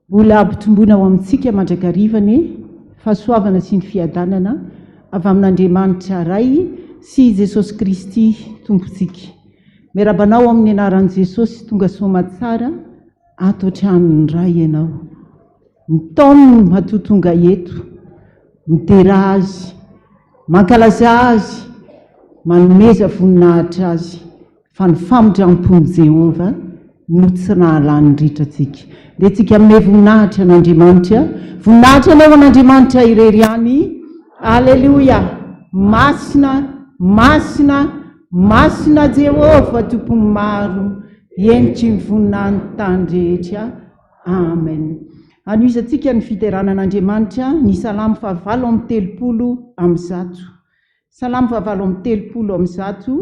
Mbola ampitomboana ao amintsika mandrakarivany fahasoavana sy ny fiadanana avy amin'Andriamanitra ray sy Jesosy Kristy tompontsika. Miarabanao amin'ny anaran'i Jesosy tonga soa tsara ato an-tranony ray ianao. Mitaony matotonga eto, midera azy, mankalaza azy, manomeza voninahitra azy, fa ny famindrampon'i Jehova no tsy rahalany ritratsika. Dia tsika amin'ny voninahitra n'Andriamanitra, voninahitra anaovan'Andriamanitra irery ihany. Alleluia! Masina, masina, masina Jehova tompony maro, endriky ny voninahiny tany rehetra. Amen. Anoisantsika ny fiteranan'Andriamanitra ny salamo 7:30. Salamo 7:30.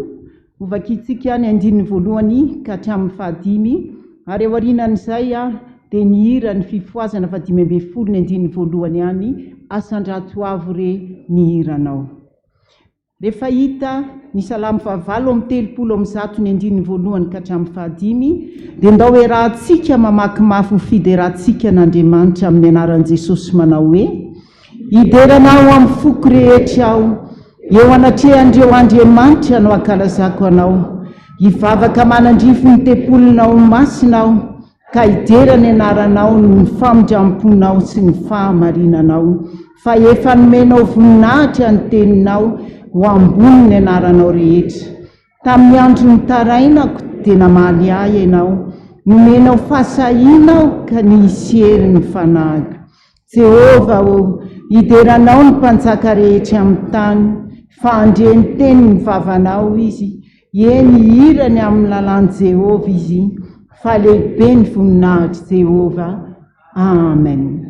Ovakitsika ny 9 ka hatramin'ny 5, ary ao aorianan'izay dia ny hira ny fifoazana 5:10 ny 9 ihany, asandrato avo re ny hiranao. Rehefa hita ny salamo 7:30 ny 9 ka hatramin'ny 5, dia ndao hoe rahantsika mamaky mafy ny fiderantsika n'Andriamanitra amin'ny anaran'i Jesosy manao hoe: hideranao amin'ny foko rehetra aho, eo anatrehandreo Andriamanitra no ankalazako anao. Hivavaka manandrify ny tempolinao masinao, ka hidera ny anaranao ny famindramponao sy ny fahamarinanao. Fa efa nomenao voninahitra ny teninao ho ambony ny anaranao rehetra. Tamin'ny andro ny tarainako dia namaly ahy ianao, nomenao fahasahinao ka nisy hery ny fanahy. Jehova hideranao ny mpanjaka rehetra amin'ny tany, fa andre ny teny ny vavanao izy. Eny hirany amin'ny lalàn'i Jehova izy, fa lehibe ny voninahitra Jehova. Amen.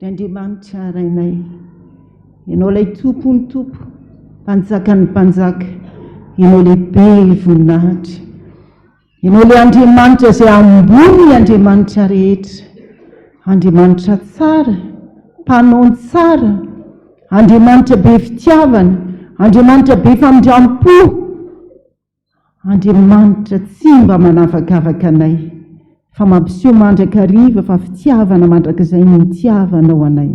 Andriamanitra rainay, ianao ilay tompony tompo, mpanjakan'ny mpanjaka, ianao lehibe voninahitra, ianao ilay Andriamanitra izay ambony Andriamanitra rehetra, Andriamanitra tsara, mpanao tsara, Andriamanitra be fitiavana, Andriamanitra be famindrampo, Andriamanitra tsy mba manavakavaka anay, fa mampiseho mandrakariva fa fitiavana mandrakizay ny nitiavanao anay.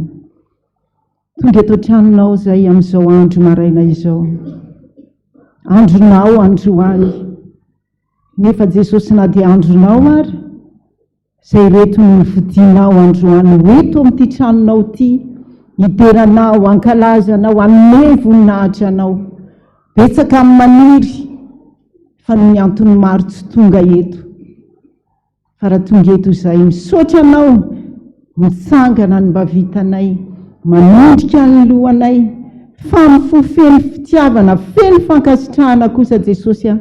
Tonga eto an-tranonao izay amin'izao andro maraina izao, andronao androany, nefa Jesosy na dia andronao ary, izay reto ny fidinao androany eto amin'ity tranonao ity, hideranao, ankalazanao, hanome voninahitra anao, betsaka amin'ny maniry, fa ny antony maro tsy tonga eto. Fa raha tonga eto izay misaotra anao, mitsangana ny mba vitanay, manondrika ny lohanay, fa mifo feno fitiavana, feno fankasitrahana kosa Jesosy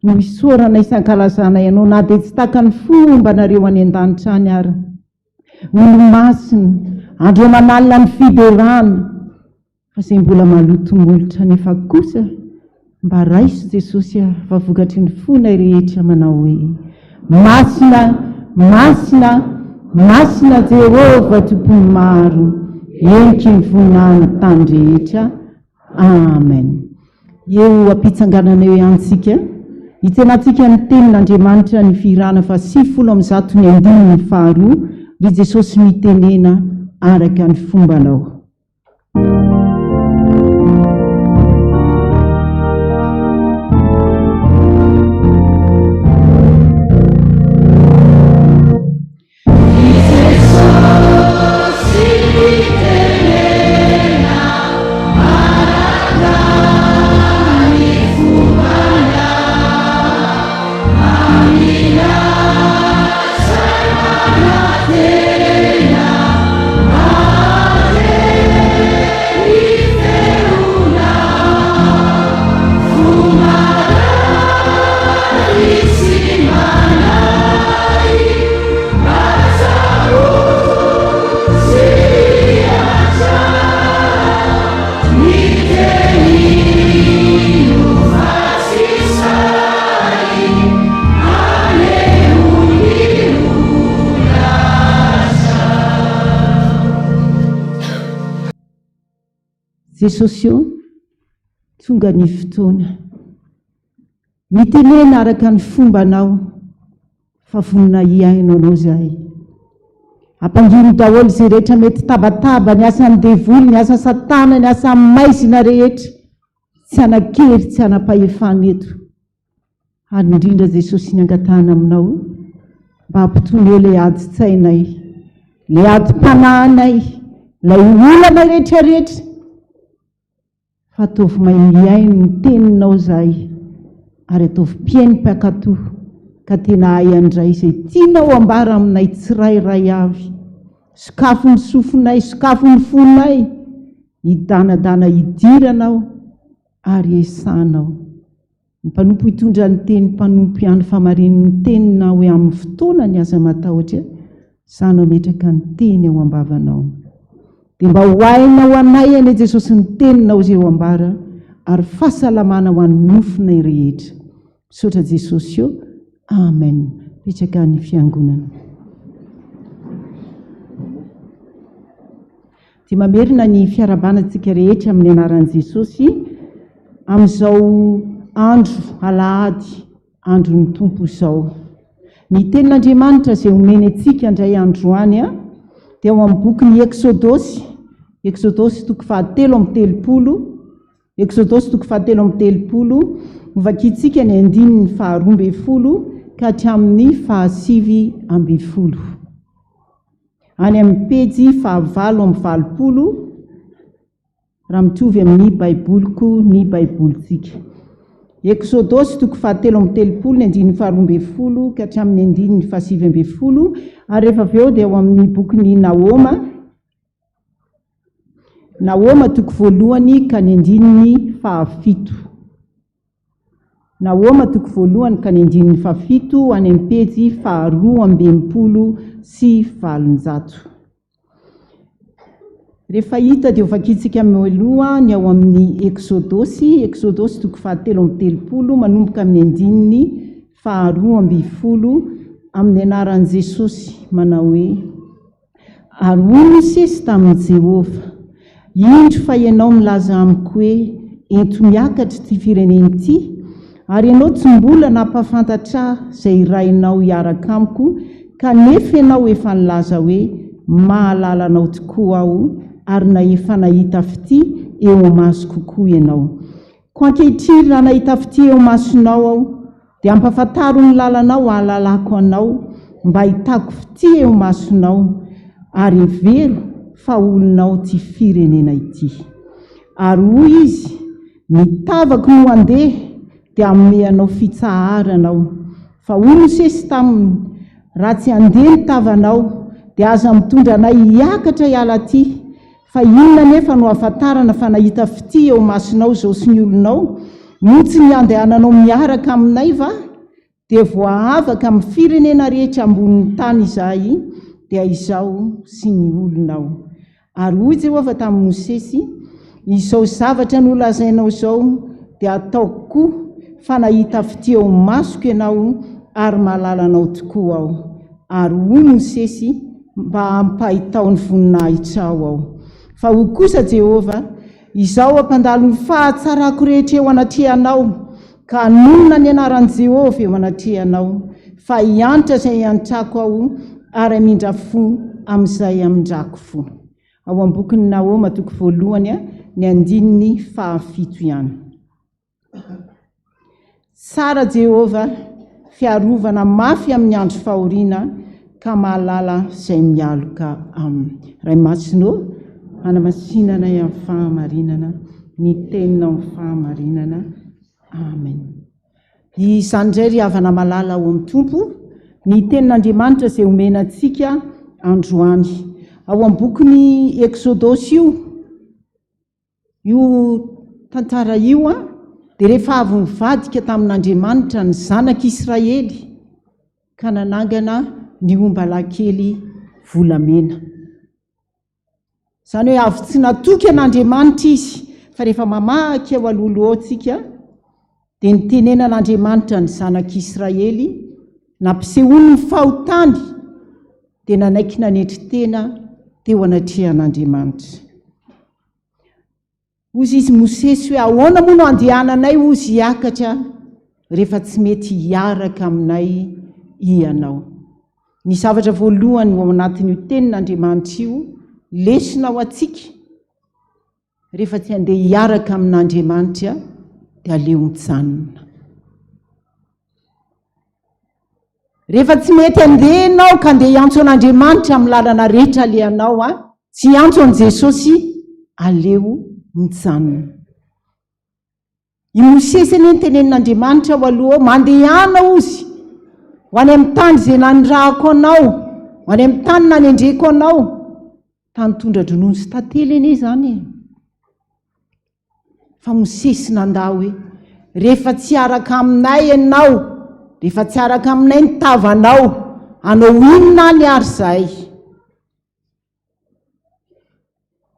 no isaorana isan-kalazana ianao, na dia tsy taka ny fomba nareo any an-danitra any ary. Olo masina, andro manalina ny fiderana, fa izay mbola malotomolotra nefa kosa mba raiso Jesosy fa vokatry ny fonay rehetra manao hoe: masina, masina, masina Jehova tompony maro, endriky ny voninahiny tany rehetra. Amen. Eo ampitsanganana eo ihany hitenantsika ny tenin'Andriamanitra ny firana 7:12 ry Jesosy mitenena araka ny fombanao. Jesus. Jesosy io tonga ny fotoana mitenena araka ny fombanao fa vonina iainao anao zahay. Ampanginy daholo zay rehetra mety tabataba, ny asan'ny devoly, ny asa satana, ny asa maizina rehetra, tsy anakery, tsy anapahefana eto. Ary indrindra Jesosy ny angatahana aminao mba hampitony eo ilay adi-tsainay, ilay adi-panahinay, ilay olana rehetra rehetra, fa ataovy mahay miaino ny teninao zahay, ary ataovy mpiaino-piakatoho ka tena hay andray izay tianao ambara aminay tsirairay avy. Sokafo ny sofinay, sokafo ny fonay, hidanadana hidiranao ary esanao. Ny mpanompo hitondra ny teny, mpanompo ihany famarin'ny tenina hoe amin'ny fotoana ny aza matahotra, sanao metraka ny teny ao ambavanao. Dia mba ho hainao anay ane Jesosy ny teninao izay ho ambara, ary fahasalamana ho an'ny nofinay rehetra. Misaotra Jesosy eo. Amen. Petraka ny fiangonana. Dia mamerina ny fiarabanantsika rehetra amin'ny anaran'i Jesosy amin'izao andro alahady, andro ny tompo izao. Ny tenin'Andriamanitra izay omeny antsika indray androany dia ao amin'ny bokin'ny Eksodosy, Eksodosy toko 7:30, Eksodosy toko 7:30, hovakitsika ny 12 ka hatramin'ny 9:20. Any amin'ny pejy 920 raha mitovy amin'ny baiboliko ny baibolitsika. Eksodosy toko 7:30 ny 12 ka hatramin'ny 9:20. Ary rehefa avy eo dia ao amin'ny bokin'ny Naoma toko 1 ka ny 7. Naoma toko 1 ka ny 7 any amin'ny pejy 220 sy 700. Rehefa hita dia hovakitsika mialoha ny ao amin'ny Eksodosy, Eksodosy toko 7:30 manomboka amin'ny 2:20 amin'ny anaran'i Jesosy manao hoe: ary hoy Mosesy tamin'i Jehovah, indro fa ianao milaza amiko hoe ento miakatra ty fireneny ity, ary ianao tsy mbola nampafantatra izay irainao hiaraka amiko, kanefa ianao efa nilaza hoe mahalala anao tokoa aho, ary na efa nahita fity eo amaso kokoa ianao. Ko ankehitriny raha nahita fity eo masonao aho, dia ampafantaro ny lalanao hahalalako anao, mba hitako fity eo masonao, ary hevery fa olonao ty firenena ity. Ary hoy izy, mitavako no andeha dia ameanao fitsaharanao. Fa hoy Mosesy taminy, raha tsy andeha ny tavanao dia aza mitondra anay hiakatra hiala ty. Fa inona nefa no ahafantarana fa nahita fity eo masonao zao sy ny olonao, motsy ny andehananao miaraka aminay va? Dia voahavaka amin'ny firenena rehetra ambonin'ny tany izahay, dia izao sy ny olonao. Ary hoy Jehovah tamin'i Mosesy, izao zavatra nolazainao izao dia ataoko koa, fa nahita fity eo masoko ianao ary mahalala anao tokoa aho. Ary hoy Mosesy mba hampahitao ny voninahitra aho. Fa ho kosa Jehovah, izao ampandalo ny fahatsarako rehetra eo anatrehanao, ka anonona ny anaran'i Jehovah eo anatrehanao, fa hiantra izay hiantrako aho, ary amindra fo amin'izay amindrako fo. Ao amin'ny bokin'ny Naoma toko 1 ny 7 ihany. Tsara Jehovah, fiarovana mafy amin'ny andro fahoriana, ka mahalala izay mialoka aminy. Ray masonao, hanamasinana amin'ny fahamarinana, ny teninao amin'ny fahamarinana. Amen. Izany indray ry havana malala ao amin'ny tompo, ny tenin'Andriamanitra izay omena antsika androany. Ao amin'ny bokin'ny Eksodosy io tantara io dia rehefa avy nivadika tamin'Andriamanitra ny zanak'Israely ka nanangana ny ombalakely volamena. Izany hoe avy tsy natoky an'Andriamanitra izy, fa rehefa mamaky ao alohaloha ao tsika dia nitenenan'Andriamanitra ny zanak'Israely, nampisehoany ny fahotany, dia nanaiky nanetry tena teo anatrehan'Andriamanitra. ozy izy mosesy hoe ahoana moa no andehananay ozy hiakatra rehefa tsy mety hiaraka aminay ianao. Ny zavatra voalohany ao anatin'io tenin'Andriamanitra io lesona ho atsika rehefa tsy andeha hiaraka amin'Andriamanitra dia aleo mijanona. Rehefa tsy mety andehanao ka andeha hiantso an'Andriamanitra amin'ny lalana rehetra alehanao tsy hiantso an' Jesosy, aleo mijanona. I Mosesy anie nytenenin'Andriamanitra ho aloha mandehana ozy ho any amin'ny tany izay nanirahako anao, ho any amin'ny tany nanendreko anao, tany tondra dronono sy tantely anie izany. Fa Mosesy nandà hoe rehefa tsy araka aminay ianao, rehefa tsy araka aminay ny tavanao, anao inona ny ary izahay?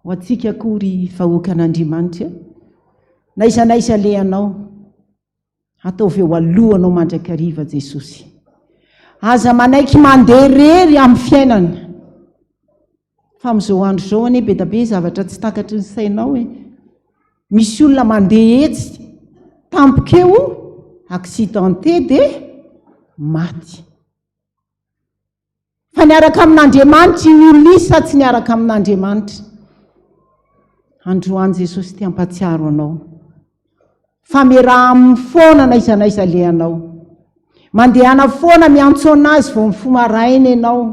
Ho antsika akory vahoakan'Andriamanitra, naiza naiza alehanao, ataovy eo alohanao mandrakariva Jesosy. Aza manaiky mandeha irery amin'ny fiainana. Fa amin'izao andro izao anie be da be zavatra tsy takatry ny sainao hoe misy olona mandeha etsy tampokeo accidenté dia maty. Fa niaraka amin'Andriamanitra iny olona izy sa tsy niaraka amin'Andriamanitra? Androany Jesosy tia hampatsiaro anao fa miaraha amin'ny foana naiza naiza alehanao. Mandehana foana miantso anazy vao mifoha maraina ianao.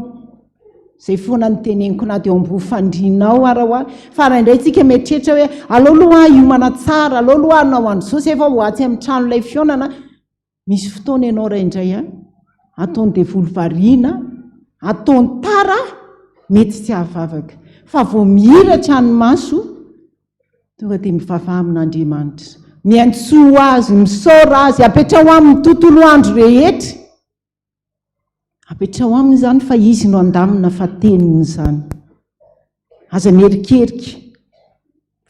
Izay foana niteneniko na dia ambo fandrianao ara fa raha indray tsika mieritreritra hoe aleo aloha hiomana tsara, aleo aloha anao androsoa efa ho atsy amin'ny trano ilay fionana. Misy fotoana ianao ray indray ataony devoly variana, ataony tara, mety tsy ahavavaka. Fa vao mihiratra ny maso, tonga dia mivavaha amin'Andriamanitra. Miantsoa azy, misaora azy, apetrao amin'ny tontolo andro rehetra. Apetrao aminy izany fa izy no andamina fa teniny izany. Aza mierikerika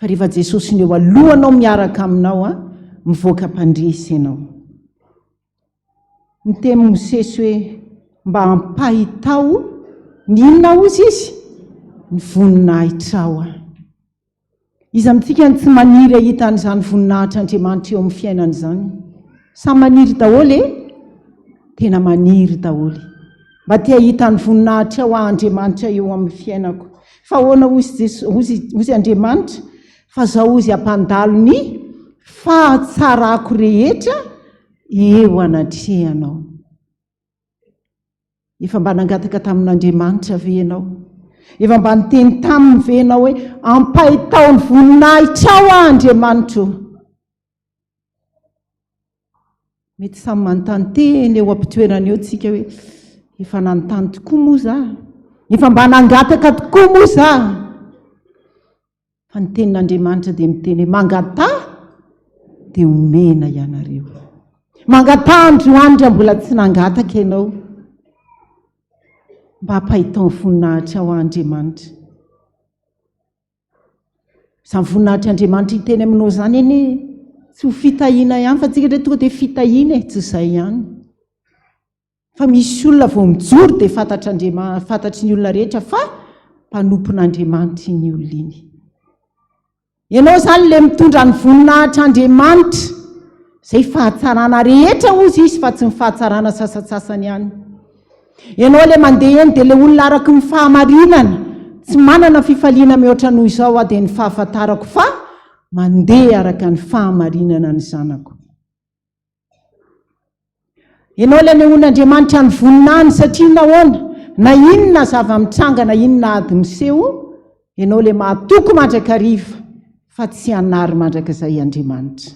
fa rehefa Jesosy ny eo alohanao miaraka aminao mivoaka mpandresy ianao. Niteny Mosesy hoe mba hampahitao ny inona ozy izy? Ny voninahitra. Izy amintsika ny tsy maniry ahitan'izany voninahitr'Andriamanitra eo amin'ny fiainana izany. Samy maniry daholo tena maniry daholo. Mba tia hitan'ny voninahitra Andriamanitra eo amin'ny fiainako. Fa ahoana ozy Andriamanitra? Fa zaho ozy hampandalo ny fahatsarako rehetra eo anatrehanao. Efa mba nangataka tamin'Andriamanitra ve ianao? Efa mba niteny taminy ve ianao hoe hampahitao ny voninahitra Andriamanitra? Mety samy manontany teny eo am-pitoerana eo tsika hoe efa nanontany tokoa moa izaho, efa mba nangataka tokoa moa izaho. Fa ny tenin'Andriamanitra dia miteny hoe mangatà dia omena ianareo. Mangatà androany raha mbola tsy nangataka ianao, mba hampahitao ny voninahitra Andriamanitra. Izany voninahitr'Andriamanitra hiteny aminao izany anie tsy ho fitahiana ihany fa tsika tonga dia fitahiana tsy izay ihany. Fa misy olona vao mijoro dia fantatry ny olona rehetra fa mpanompon'Andriamanitra iny olona iny. Ianao izany ilay mitondra ny voninahitr'Andriamanitra, izay fahatsarana rehetra ozy izy fa tsy ny fahatsarana sasatsasany ihany. Ianao ilay mandeha eny dia ilay olona araka ny fahamarinana, tsy manana fifaliana mihoatra noho izao dia ny fahafantarako fa mandeha araka ny fahamarinana ny zanako. Ianao ilay nehoan'Andriamanitra ny voninahiny satria nahoana? Na inona zava-mitranga, na inona ady miseho, ianao ilay mahatoko mandrakariva fa tsy hanary mandrakizay Andriamanitra.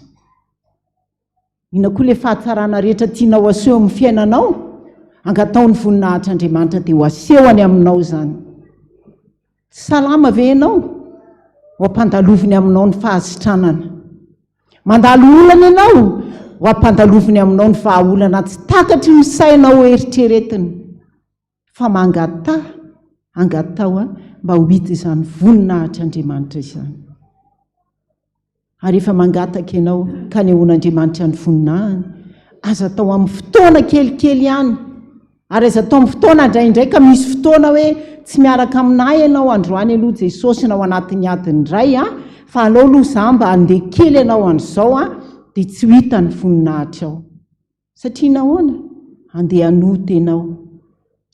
Ina koa ilay fahatsarana rehetra tianao aseho amin'ny fiainanao? Angatao ny voninahitr'Andriamanitra dia ho aseho any aminao izany. Salama ve ianao? Ho ampandaloviny aminao ny fahasitranana. Mandalo olana ianao? Ho ampandaloviny aminao ny vahaolana tsy takatry ny sainao eritreretiny. Fa angatao mba ho hita izany voninahitr'Andriamanitra izany. Ary efa mangataka ianao ka nehoan'Andriamanitra ny voninahiny, aza atao amin'ny fotoana kelikely ihany. Ary aza atao amin'ny fotoana indraindray ka misy fotoana hoe tsy miaraka aminay ianao androany aloha Jesosy na ao anatin'ny adiny iray fa alao aloha za mba andeha kely ianao an'izao dia tsy ho hita ny voninahitra ao satria nahoana andeha hanoto ianao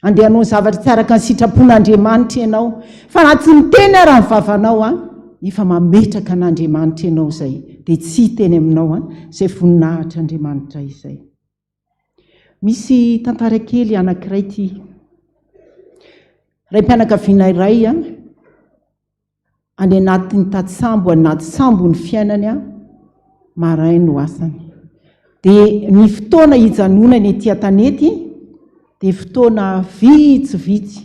andeha hanao zavatra tsy araka ny sitrapon'Andriamanitra ianao fa na tsy miteny raha ny vavanao efa mametraka an'Andriamanitra ianao izay dia tsy hiteny aminao izay voninahitra Andriamanitra izay. Misy tantara kely anankiray ity. Ray mpianakaviana iray any anatin'ny taty-sambo, anaty sambo ny fiainany maray no asany. Dia ny fotoana hijanonany etỳ an-tanety dia fotoana vitsivitsy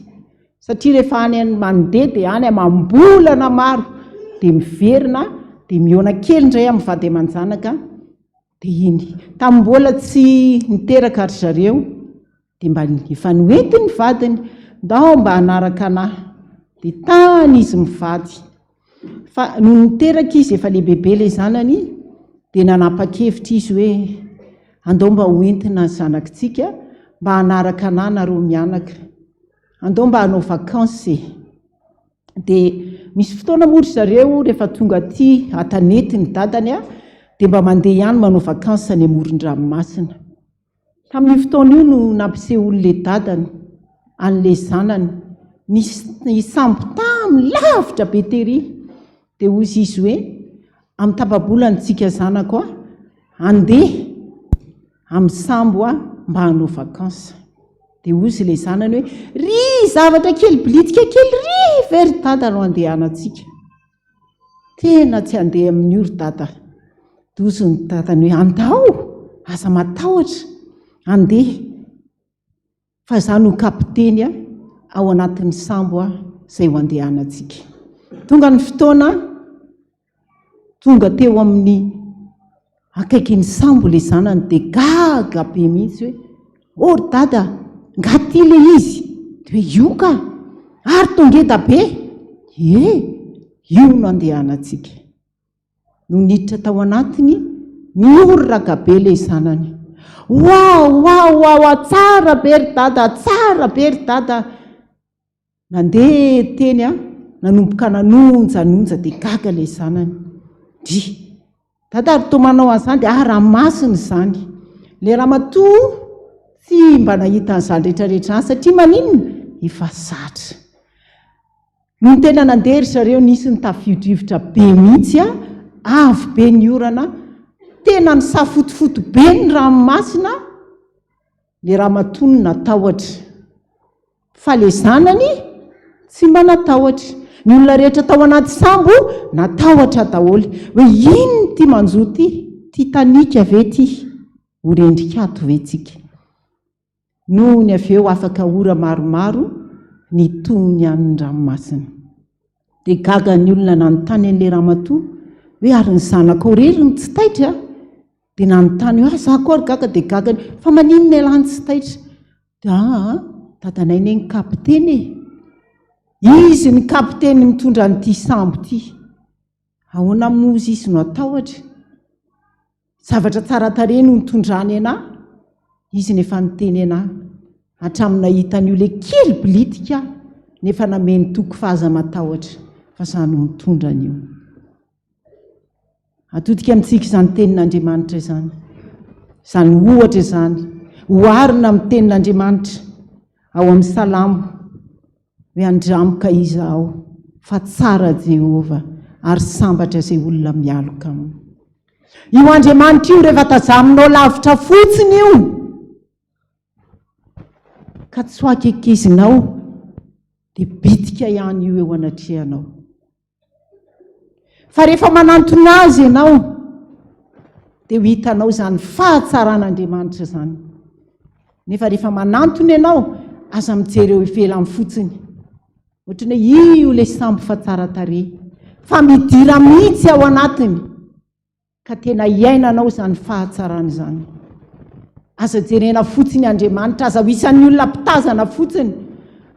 satria rehefa any mandeha dia any amam-bolana maro dia miverina dia miona kely indray amin'ny vady aman-janaka dia iny tamin'ny mbola tsy niteraka ry zareo dia mba efa noentiny ny vadiny ndao mba hanaraka anahy dia tany izy mivady fa no niteraka izy efa lehibebe ilay zanany dia nanapa-kevitra izy hoe andao mba hoentina ny zanakitsika mba hanaraka anahy nareo mianaka andao mba hanao vakansy dia misy fotoana mory zareo rehefa tonga aty an-tanety ny dadany dia mba mandeha ihany manao vakansy any amoron-dranomasina. Tamin'ny fotoana io no nampisehoan'ilay dadany an'ilay zanany ny sambo tamin'ny lavitra be tery dia hozy izy hoe amin'ny tapabolany tsika zanako andeha amin'ny sambo mba hanao vakansy. Dia hozy ilay zanany hoe ry zavatra kely bilitika kely ry very dada no andehanantsika. Tena tsy andeha amin'io ry dada. Dozy ny dadany hoe andao aza matahotra andeha fa za no kapiteny ao anatin'ny sambo izay ho andehanantsika. Tonga ny fotoana tonga teo amin'ny akaikin'ny sambo ilay zanany dia gaga be mihitsy hoe ry dada ngaty ilay izy dia hoe io ka ary tongeda be io no andehanantsika. No niditra tao anatiny mioraka be ilay zanany. Wow, tsara be ry dada, tsara be ry dada. Nandeha teny nanomboka nanonja dia gaga ilay zanany. Dada ary toa manao an'izany dia raha masina izany. Ilay ramatoa tsy mba nahita an'izany rehetrarehetra satria maninona efa zatra. No tena nandeha ry zareo nisy ny tafio-drivotra be mihitsy avo be ny orana tena ny safotofoto be ny ranomasina. Ilay ramatoa no natahotra fa ilay zanany tsy mba natahotra. Ny olona rehetra tao anaty sambo natahotra daholo hoe ino ty manjo ty tanika ve ty ho rendrikato ve tsika. No ny avy eo afaka ora maromaro ny tony an'ny ranomasina. Dia gaga ny olona nanontany an'ilay ramatoa hoe ary ny zanako rery ny tsy taitra dia nanontany hoe za koa ry gaga dia gagany fa maninona ialany tsy taitra dia dadanay ny kapiteny izy ny kapiteny mitondra nyity sambo ty. Ahoana mozy izy no atahotra zavatra tsara tarehy no nitondrany anahy izy nefa niteny anahy hatramin'ny nahitany ilay kely bilitika nefa nameny toko fahaza matahotra fa za no mitondra an'io. Atodika amintsika izany tenin'Andriamanitra izany, izany ohatra izany hoarina amin'ny tenin'Andriamanitra ao amin'ny Salamo hoe andramoka izaho fa tsara Jehova ary sambatra izay olona mialoka aminy. Io Andriamanitra io rehefa tazaminao lavitra fotsiny io ka tsy ho akekezinao dia bitika ihany io eo anatrehanao. Fa rehefa manantona azy ianao dia ho hitanao izany fahatsaran'Andriamanitra izany. Nefa rehefa manantona ianao aza mijery eo ivelany fotsiny ohatran'ny hoe io ilay sambo fa tsara tarehy fa midira mihitsy ao anatiny ka tena iainanao izany fahatsarana izany. Aza jerena fotsiny Andriamanitra, aza ho isan'ny olona mpitazana fotsiny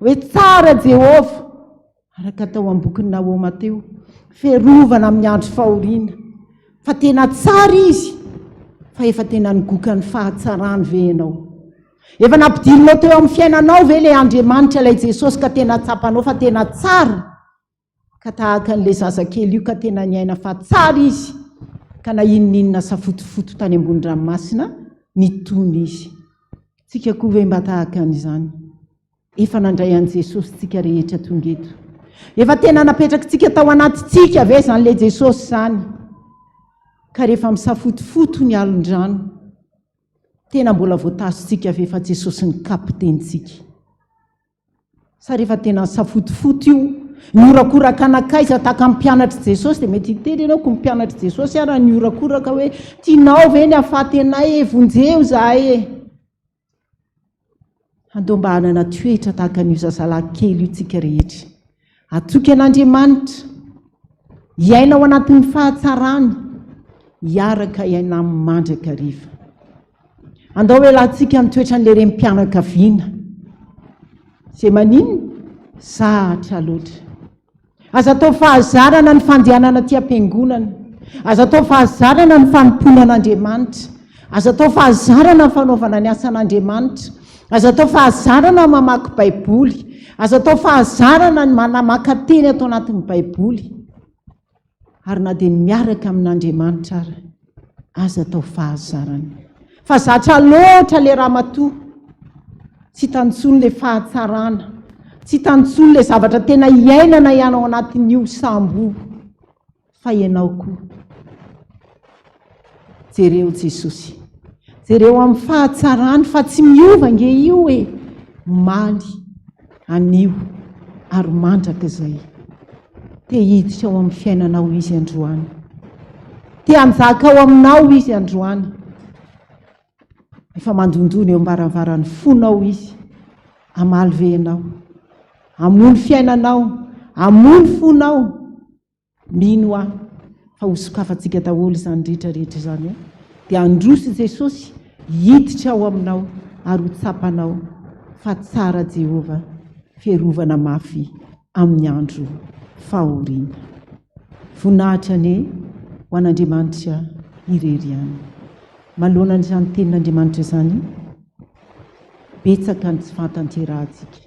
hoe tsara Jehova araka tao am-bokin'ny Naoma teo, ferovana amin'ny andro fahoriana fa tena tsara izy fa efa tena nigoka ny fahatsarany ve ianao. Efa nampidirinao teo amin'ny fiainanao ve ilay Andriamanitra ilay Jesosy ka tena tsapanao fa tena tsara. ka tahaka an'ilay zazakely io ka tena niaina fa tsara izy ka na inoninona safotofoto tany ambony ranomasina nitony izy. Tsika koa ve mba tahaka an'izany? Efa nandray an' Jesosy tsika rehetra tonga eto. Efa tena napetraka tsika tao anatytsika ve zan'ilay Jesosy zany? Ka rehefa misafotofoto ny alon-drano, tena mbola voatasitsika ve fa Jesosy ny kapitentsika? Sa rehefa tena safotofoto io, ny orakoraka anakaiza tahaka mpianatra Jesosy dia mety hiteny ianao ko mpianatra Jesosy ara ny orakoraka hoe tianao ve ny hahafaty anay vonjeo zahay e. Andao mba hanana toetra tahaka an'io zazalahy kely io tsika rehetra. Atoky an'Andriamanitra, hiaina ao anatin'ny fahatsarany, hiaraka hiaina amin'ny mandrakariva. Andao hoe lahantsika mitoetra n'ilay rem-pianakaviana. Izay maninona? Zahatra loatra. Aza atao fahazarana ny fandehanana aty am-piangonana. Aza atao fahazarana ny fanompona an'Andriamanitra. Aza atao fahazarana ny fanaovana ny asan'Andriamanitra. Aza atao fahazarana ny mamaky Baiboly. Aza atao fahazarana ny manamaka teny atao anatin'ny Baiboly. Ary na dia miaraka amin'Andriamanitra ary, aza atao fahazarana. Fa zatra loatra ilay ramatoa. Tsy tantsony ilay fahatsarana. Tsy tantsony ilay zavatra tena hiainana ianao anatin'io sambo. Fa ianao koa. Jereo Jesosy. Jereo amin'ny fahatsarany fa tsy miova nge io e. Maly, anio, ary mandraka izay. Te hiditra ao amin'ny fiainanao izy androany. Te hanjaka ao aminao izy androany. Efa mandondony eo ambaravarany fonao izy. Amaly ve ianao? Hamono fiainanao, hamono fonao. Mino aho fa hosokafantsika daholo izany rehetrarehetra izany. Dia androso Jesosy hiditra ao aminao ary hotsapanao fa tsara Jehova fiarovana mafy amin'ny andro fahoriana. Voninahitra ane ho an'Andriamanitra irery ihany. Manoloana n'izany tenin'Andriamanitra izany, betsaka ny tsy fantanterahantsika.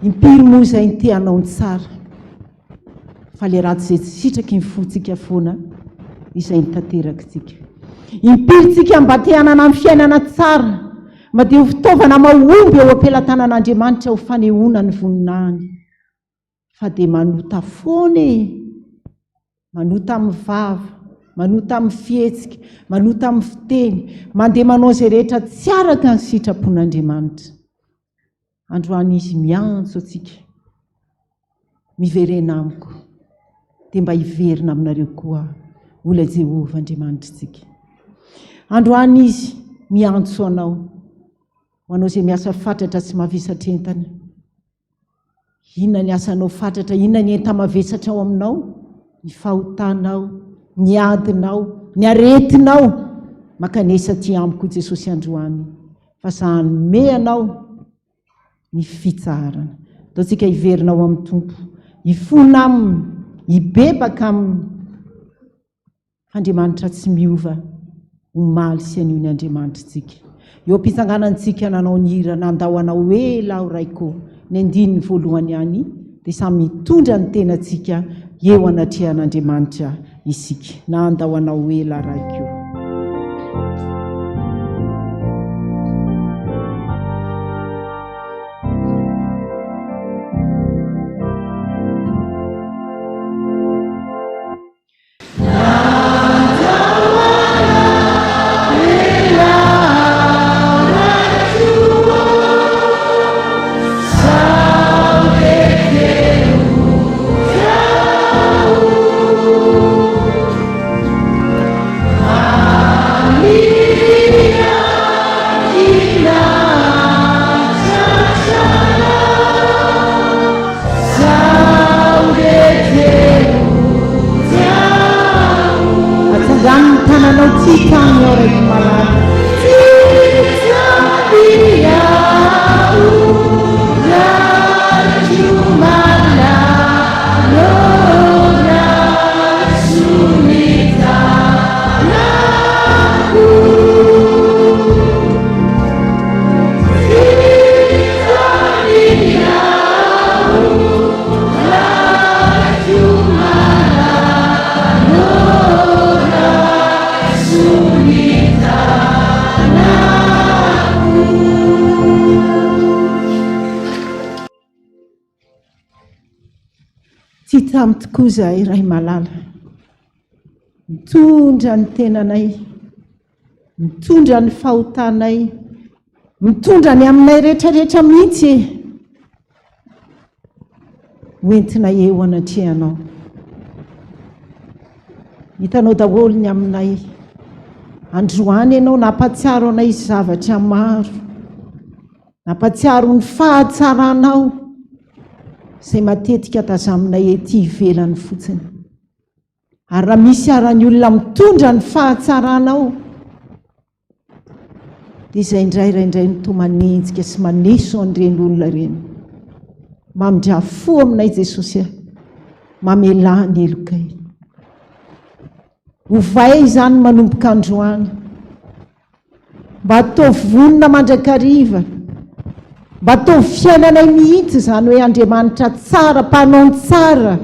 Impiry moa izay ny te-hanao ny tsara, fa ilay ratsy izay tsy sitraky ny fontsika foana izay ny tanterakitsika. Impiry tsika mba te-hanana amin'ny fiainana tsara, mba dia ho fitaovana mahomby eo am-pelatanan'Andriamanitra ho fanehoana ny voninahiny. Fa dia manota foana e, manota amin'ny vava, manota amin'ny fihetsika, manota amin'ny fiteny, mandeha manao izay rehetra tsy araka ny sitrapon'Andriamanitra. Androany izy miantso atsika, miverena amiko, dia mba hiverina aminareo koa olona Jehova Andriamanitritsika. Androany izy miantso anao, ho anao izay miasa fatratra tsy mavesatr'entana. Inona ny asanao fatratra, inona ny enta-mavesatra ao aminao? Ny fahotanao, ny adinao, ny aretinao. Makanesa aty amiko Jesosy androany, fa sahanome anao ny fitsarana. Ataontsika hiverina ao amin'ny Tompo, hifona aminy, hibebaka aminy. Andriamanitra tsy miova, omaly sy anio ny Andriamanitritsika. Eo am-pitsanganantsika nanao ny hira, nandao anao ela aho raiko, ny andininy voalohany ihany, dia samy mitondra ny tenantsika eo anatrehan'Andriamanitra isika. Nandao anao ela raiko. taminy tokoa zahay ray malala, mitondra ny tenanay, mitondra ny fahotanay, mitondra ny aminay rehetrarehetra mihitsy hoentina eo anatrehanao. Hitanao daholo ny aminay. Androany ianao nampatsiaro anay zavatra maro, nampatsiaro ny fahatsaranao izay matetika tazaminay ety ivelany fotsiny. Ary raha misy arany olona mitondra ny fahatsaranao, dia izay indraindray no toa manenjika sy maneso an'ireny olona ireny. Mamindra-fo aminay Jesosy, mamelany elokay. Hovay izany manomboka androany, mba ataovy vonona mandrakariva, mba ataovy fiainanay mihitsy izany hoe Andriamanitra tsara, mpanao tsara,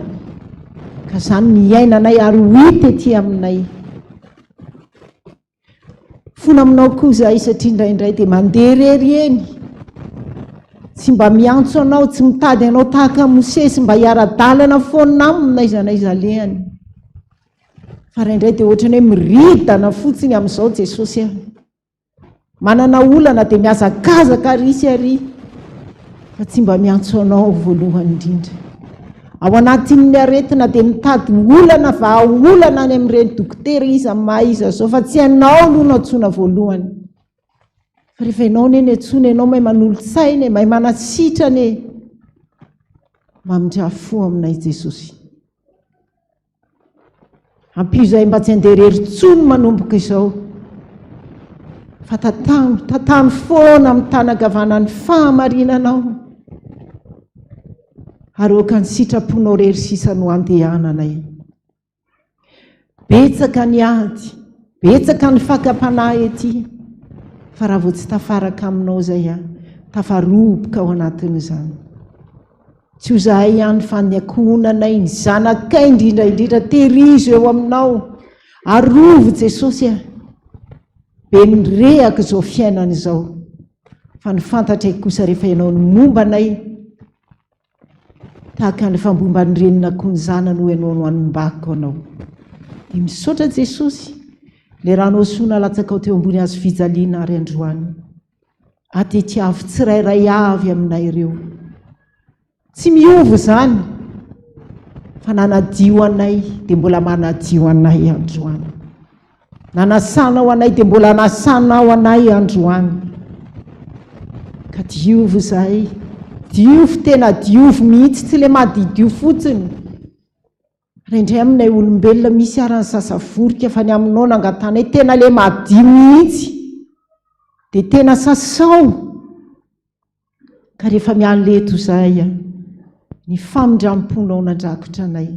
ka izany miainanay ary hita ety aminay. Fona aminao koa zahay satria indraindray dia mandeha irery eny, tsy mba miantso anao, tsy mitady anao tahaka Mosesy mba hiara-dalana foana amina iza na iza lehany. Fa raindray dia ohatrany hoe miridana fotsiny amin'izao Jesosy. Manana olana dia miazakazaka ary sy ary, fa tsy mba miantso anao voalohany indrindra. Ao anatin'ny aretina dia mitady olana va olana any amin'ireny dokotera iza maiza zao, fa tsy anao aloha no antsoina voalohany. Fa rehefa ianao neny antsona, ianao mahay manolo-tsaina, mahay manasitrana, mamindra-fo aminay Jesosy. Ampio izay mba tsy handeha rery-tsony manomboka izao, fa tatamy foana amin'ny tanagavanany fahamarinanao, ary oka ny sitraponao rery sisa no andehananay. Betsaka ny ady, betsaka ny fakapanahy ety, fa raha vao tsy tafaraka aminao zay tafaroboka ao anatin'izany. Tsy ho zahay ihany fa ny ankohonanay, ny zanakay indrindraindrindra terizo eo aminao. Arovo Jesosy, be nirehaka izao fiainana izao, fa ny fantatray kosa rehefa ianao ny mombanay, tahaka ny fambomba ny renina koa ny zanany ho ianao no anombako anao. Dia misaotra Jesosy, le ranao soana latsaka ao teo ambony azo fijaliana ary androany. Atetiavy tsirairay avy aminay ireo. Tsy miova izany, fa nanadio anay dia mbola manadio anay androany. Nanasana ao anay dia mbola nasana ao anay androany. Ka diovy izahay, diovy tena diovy mihitsy, tsy le madidio fotsiny. Raindray aminay olombelona misy arany sasavorika, fa ny aminao nangatanay tena le madio mihitsy, dia tena sasao. Ka rehefa mialeto izahay, ny famindramponao nandrakotra anay.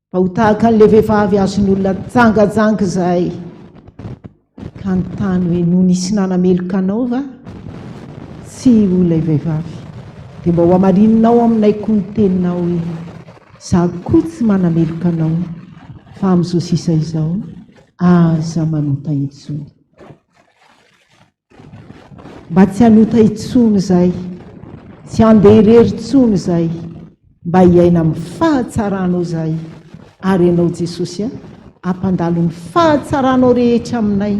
Mba ho tahaka an'ilay vehivavy azon'olona jangajanga izahay, ka anontany hoe no nisy nanameloka anao va? Tsy ho ilay vehivavy. Dia mba ho amarinonao aminay koa ny teninao hoe izaho koa tsy manameloka anao, fa amin'izao sisa izao aza manota intsony. Mba tsy hanota intsony izahay, tsy handeha irery intsony izahay, mba hiaina amin'ny fahatsaranao izahay. Ary ianao Jesosy, ampandalo ny fahatsaranao rehetra aminay,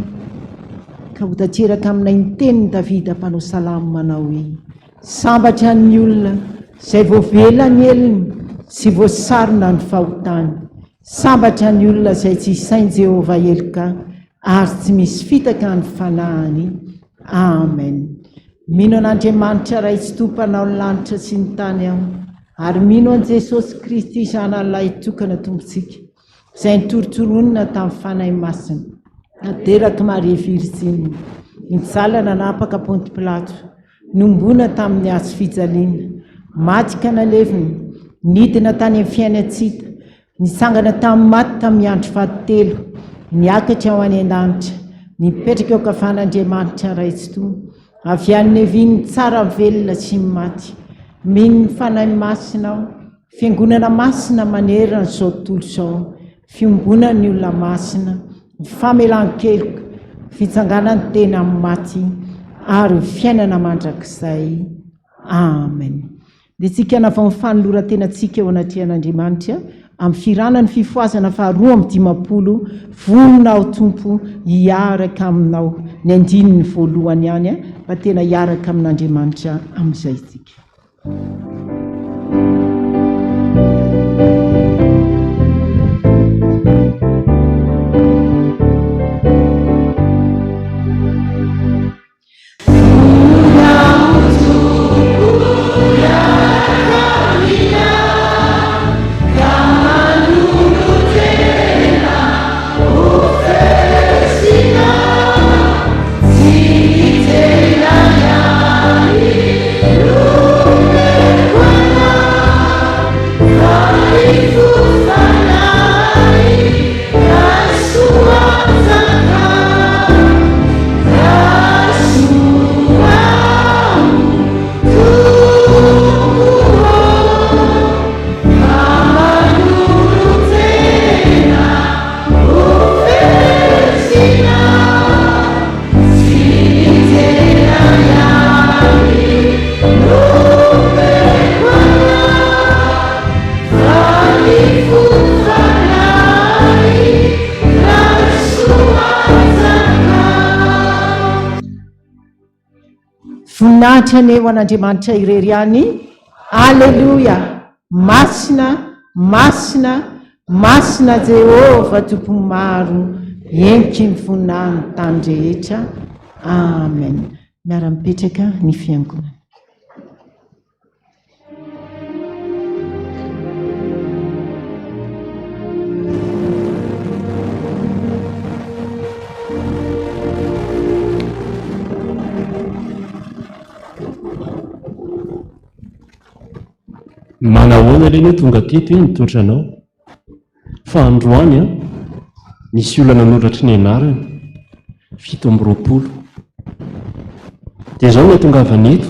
ka ho tanteraka aminay ny tenin'ny Davida mpanao salamo manao hoe: sambatra ny olona izay voavela ny eliny sy voasarona ny fahotany, sambatra ny olona izay tsy isainy Jehovah eloka ary tsy misy fitaka ny fanahany. Amen. Mino an'Andriamanitra ray tsy tompanao ny lanitra sy ny tany aho, ary mino an' Jesosy Kristy zanan'ilay tokana tompontsika, izay nitorotoronina tamin'ny fanahy masina, nateraka Maria Virgine, nijalana napaka Ponty Pilato, nombona tamin'ny hazo fijaliana, maty ka nalevina, nidina tany amin'ny fiainantsika, nitsangana tamin'ny maty tamin'ny andro fahatelo, niakatra ao any an-danitra, nipetraka eo ankavan'Andriamanitra ray tsy toa, avy any neviny tsara velona sy maty. Mino ny fanahy masina aho, fiangonana masina manerana izao tontolo izao, fiombonana ny olona masina, ny famelan-keloka, fitsanganany tena amin'ny maty, ary ny fiainana mandrakizay. Amen. dia tsika navao fanoloran-tenantsika eo anatrehan'Andriamanitra amin'ny firanany fifoazana faharoa amin'ny 50 vonona ao tompo hiaraka aminao ny andininy voalohany ihany mba tena hiaraka amin'Andriamanitra amin'izay tsika. Voninahitra ny eo an'Andriamanitra irery ihany. Alleluia. Masina, masina, masina Jehova tompo maro, enky ny voninahiny tany rehetra. Amen. Miara-mipetraka ny fiangonana. Manahoana reny tonga teto nitotra anao fa androany nisy olana noratra ny anarany 720 dia zao ny tongavana eto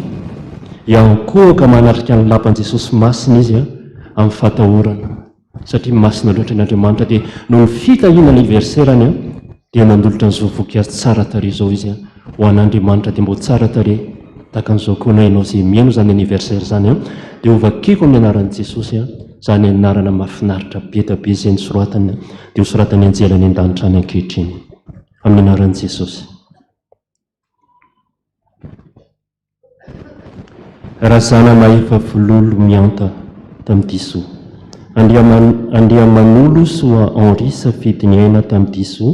iaho koa ka manatrika ny lapan Jesosy masina izy amin'ny fatahorana satria masina loatra n'Andriamanitra dia no ny fitahina aniverserany dia nandolotra nyzao voninkazo tsara tarehy zao izy ho an'Andriamanitra dia mbo tsara tarehy tahaka an'izao koa na ianao izay mihaino zany aniversaire zany dia hovakiko amin'ny anaran'i Jesosy zany anarana mahafinaritra be da be izay nosoratany dia hosoratany anjelany an-danitra any ankehitriny amin'ny anaran'i Jesosy. Raha zana mahefa vololo mianta tamin'ny diso andeha manolo soa Henri safidy ny aina tamin'ny diso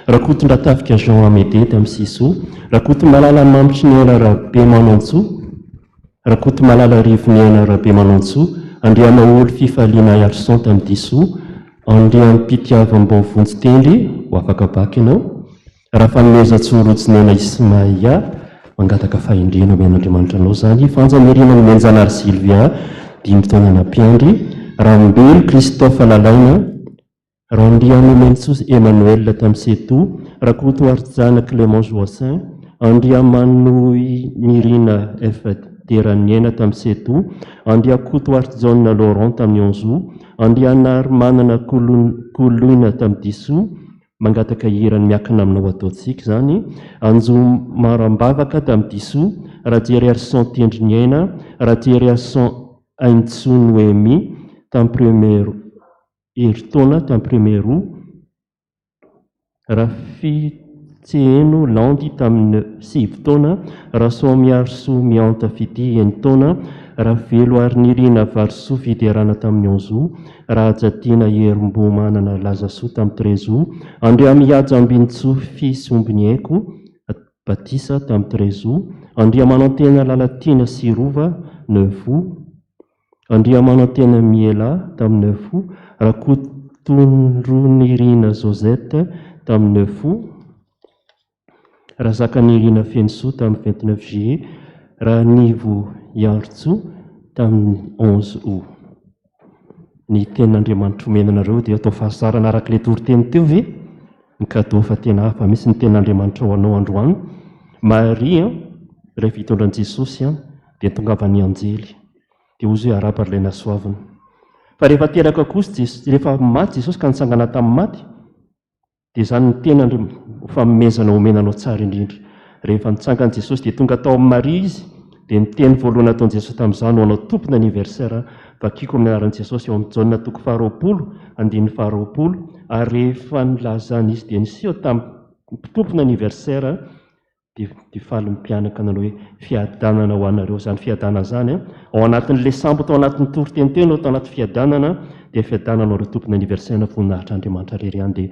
raha kotondra tafika Jean Amédée tamin'ny siso raha koto malala mamitry ny aina rahabe manantso raha koto malala rivo ny aina rahabe manantso andeha maolo fifaliana Arson tamin'ny diso andeha mpitiava-mbao vonjy-tendry ho afaka baky ianao raha fanomeza tsorotsy ny aina Ismaïa mangataka fahendrena ame an'Andriamanitra anao zany fanjamerina ny menjanary Sylvia 5 taona nampiandry raha mbelo Christophe lalaina raha andeha nomentsosy Emmanuel tamin'ny seto raha koto artizana Clément Joassin andeha manoy nirina F.Teraniena tamin'ny seto andeha koto artizana Laurent tamin'ny Onzo andeha nary manana koloina tamin'ny diso mangataka hirany miakina aminao ataotsika zany anjo marambavaka tamin'ny diso raha jery arson tendry ny aina raha jery arson aintso Noemi tamin'ny premier eritaona tamin'ny premier roa raha fitseheno landy tamin'ny 7 taona raha somiarso mianta fity 1 taona raha velo ary nirina varso fiderana tamin'ny 11 raha jatiana herimbo manana lazasoa tamin'ny 13 andeha mihaja ambinitso fisombiny haiko batisa tamin'ny 13 andeha manantena lalatina sy rova 9 andeha manantena miela tamin'ny 9 raha kotondronirina Josette tamin'ny 9 raha zakanirina fenso tamin'ny 29 juillet raha nivo iartso tamin'ny 11 août. Ny tenin'Andriamanitra omenanareo dia atao fahasarana araka ilay toriteny teo ve ny kadô fa tena hafa misy ny tenin'Andriamanitra ho anao androany. Maria rehefa hitondran'i Jesosy dia tongavany anjely dia ozy hoe araba ilay nasoavina fa rehefa teraka kosa rehefa maty Jesosy ka nitsangana tamin'ny maty dia zany ny tena famomezana omenanao tsara indrindra rehefa nitsangana Jesosy dia tonga tao amin'ny Maria izy dia niteny voalohany ataon'i Jesosy tamin'izao no anao tompona anniversaire vakiako amin'ny anaran'i Jesosy eo amin'ny jaonina toko 20, ary rehefa nilazana izy dia niseho tamin'ny tompona anniversaire dia faly mpianaka nanao hoe fiadanana ho anareo zany fiadanana zany ao anatin'ilay sambo tao anatin'ny toriteny teo no tao anaty fiadanana dia fiadanana ireo tompona anniversaire voninahitra Andriamanitra rery any dia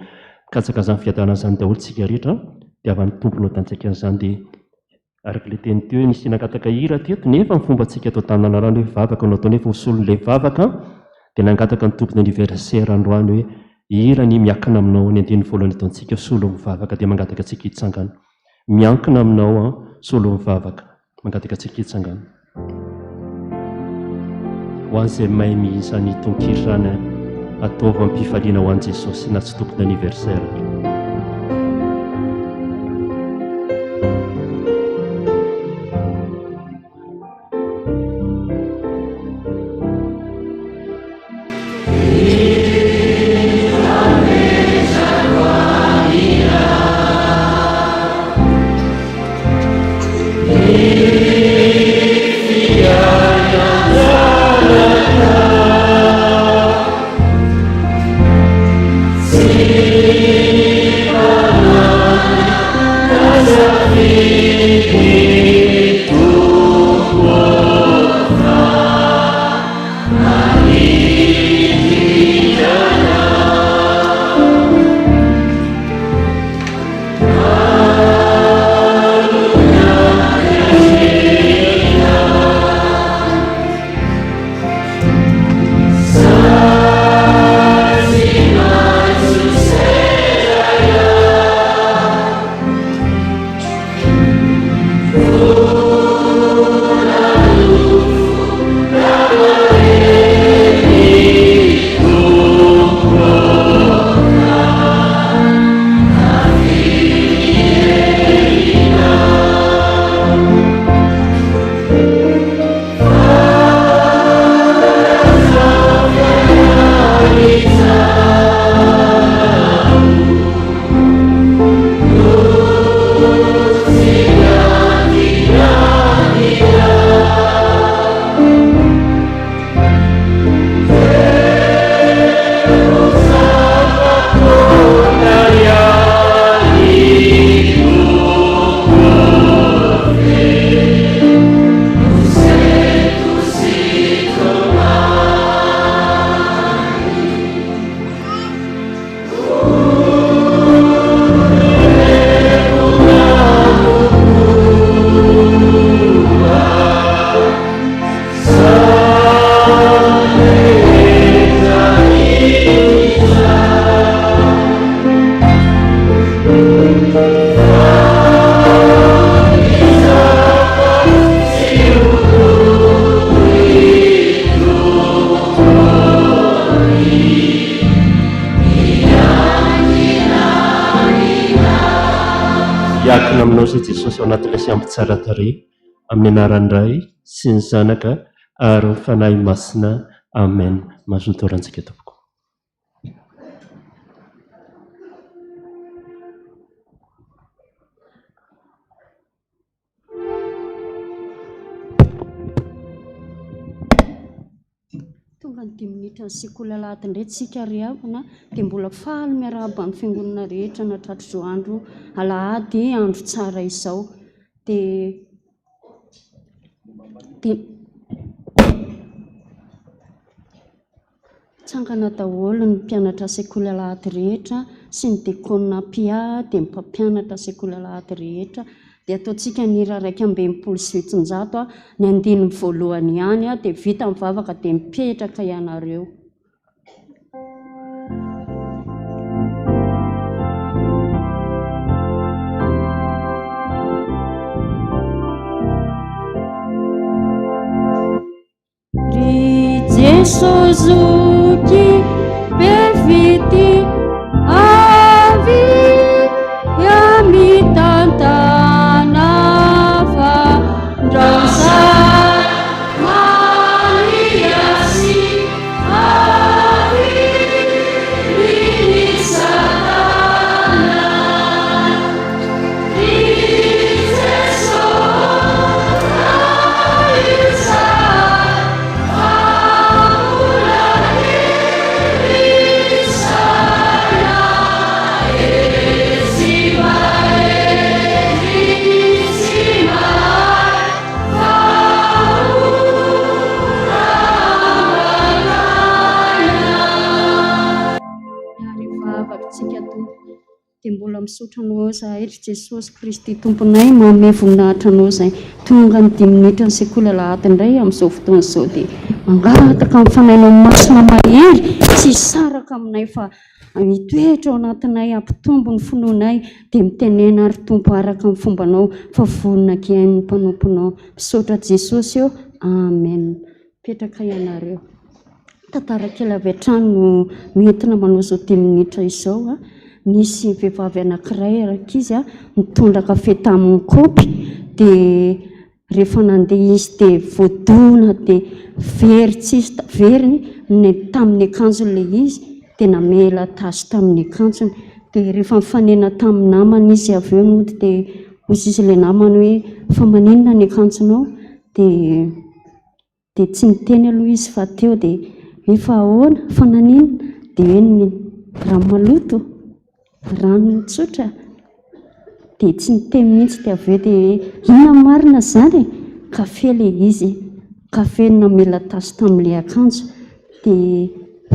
katsaka zany fiadanana zany daholo tsika rehetra dia avy ny tompony tantsaka an'izany dia araka ilay teny teo nisy nangataka hira teto nefa ny fomba tsika atao Taninanandrano hoe vavaka no atao nefa hosolon'ilay vavaka dia nangataka ny tompony anniversaire androany hoe hira ny miakina aminao ny andiny voalohany ataontsika solo mivavaka dia mangataka tsika hitsangana miankina aminao solo mivavaka mangataka tsika hitsangana ho an'izay mahay mihisa ny tonkira zany ataova ampifaliana ho an'i Jesosy na tsy tompony anniversaire Iakina aminao izay Jesosy ao anatin'ilay sy ampy tsara tarehy amin'ny anaran'iray sy ny zanaka ary ny fanahy masina amen. Mazoto orantsika tompoko. Tonga ny 10 minitra ny sekoly alahady indray tsika riavana dia mbola faly miarahaba amin'ny fiangonana rehetra natratr'izao andro alahady andro tsara izao dia tsangana daholo ny mpianatra sekoly alahady rehetra sy ny dekona pia dia ny mpampianatra sekoly alahady rehetra dia ataontsika ny hira 220 ny andininy voalohany ihany dia vita mivavaka dia mipetraka ianareo. Ry Jesozuki bevity avy yamitantana vandrausa mariasi avy rinisatana ry Jesozuki avakatsika tompo dia mbola misaotra anao zahay ry Jesosy Kristy tomponay manome voninahitra anao izay tonga ny 10 minitra ny sekoly alahady indray amin'izao fotoana izao dia mangataka mifanainao masina mahery tsy saraka aminay fa mitoetra ao anatinay ampitombo ny finoanay dia mitenena ary tompo araka amin'ny fombanao fa vonina kiain'ny mpanomponao misaotra Jesosy eo amen. Petraka ianareo tantara kely avy hatrany no entina manao izao 10 minitra izao nisy vehivavy anankiray arakizy mitondra kafe tamin'ny kaopy dia rehefa nandeha izy dia voadona dia very tsisy veriny tamin'ny akanjon'ilay izy dia namela tasy tamin'ny akanjony dia rehefa mifanena tamin'ny namany izy avy eo mody dia hozy izy ilay namany hoe fa maninona ny akanjonao dia tsy niteny aloha izy fa teo dia efa ahoana fa naninona dia hoe ny rano maloto rano tsotra dia tsy niteny mihitsy dia avy eo dia inona marina zany kafe ilay izy kafe namela tasy tamin'ilay akanjo dia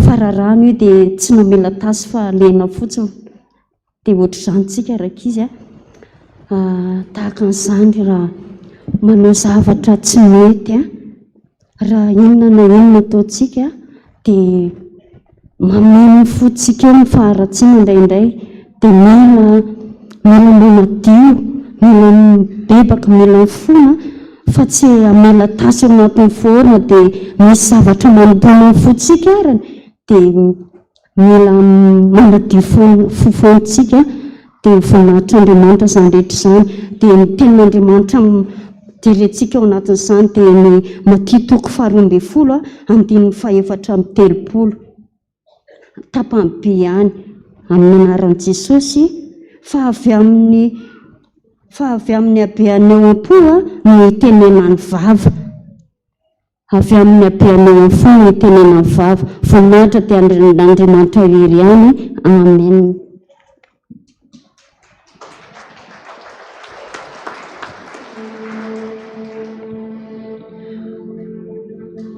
fararano io dia tsy namela tasy fa lena fotsiny dia ohatr'izany tsika rakizy tahaka an'izany raha manao zavatra tsy mety raha inona na inona ataontsika dia mameno fotsika eo mifaharatsiana indraindray dia mila madio mila bebaka mila mifona fa tsy amela tasy ao anatin'ny forma dia misy zavatra manodona fotsika arany dia mila manadio fofontsika dia voninahitr'Andriamanitra izany rehetra izany dia ny tenin'Andriamanitra direntsika ao anatin'izany dia ny Matitoko 12 andininy 430 tapany be ihany amin'ny anaran'i Jesosy fa avy amin'ny habeaneo am-po ny tenenan'ny vava avy amin'ny habeaneo am-fo ny tenenan'ny vava voninahitra dia Andriamanitra irery ihany amen.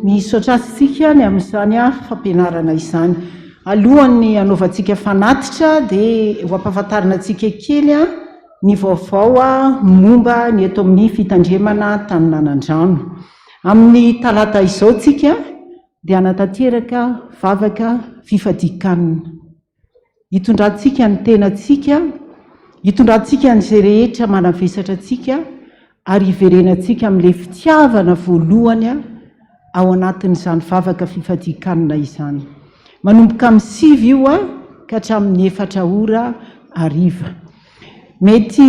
Misaotra isika ny amin'izany fampianarana izany alohan'ny anaovantsika fanatitra dia ho ampahafantarina antsika kely ny vaovao momba ny eto amin'ny fitandremana Taninanandrano. Amin'ny talata izao tsika dia anatanteraka vavaka fifadikanana. Hitondrantsika ny tenantsika, hitondrantsika n'izay rehetra manavesatra antsika ary hiverenantsika amin'ilay fitiavana voalohany ao anatin'izany vavaka fifadikanana izany. Manomboka amin'ny 7 io ka hatramin'ny 4 hariva. Mety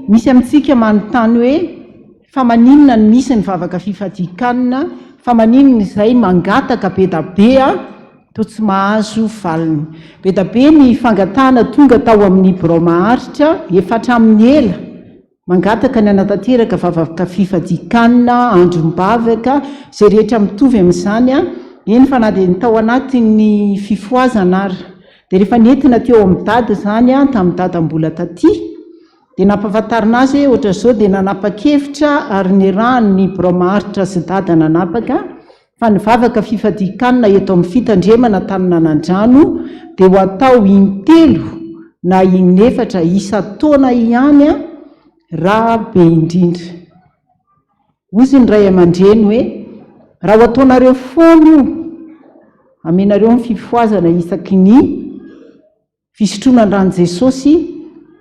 misy amintsika manontany hoe fa maninona ny misy ny vavaka fifadikanana, fa maninona izay mangataka be da be to tsy mahazo valiny. Be da be ny fangatana tonga tao amin'ny bromaharitra efa hatramin'ny ela mangataka ny anatanteraka vavaka fifadikanana androm-bavaka izay rehetra mitovy amin'izany eny fa na dia ny tao anatin'ny fifoazana ary dia rehefa nentina teo amin'ny dady izany tamin'ny dadam-bola taty dia nampahafantarina azy hoe ohatra izao dia nanapa-kevitra ary ny rano ny bromaharitra sy dada nanapaka fa ny vavaka fifadikanana eto amin'ny fitandremana Taninanandrano dia ho atao intelo na inefatra isa-taona ihany raha be indrindra. Ozy ny ray aman-dreny hoe raha ho ataonareo foana io amenareo ny fifoazana isaky ny fisotroana ny rano Jesosy,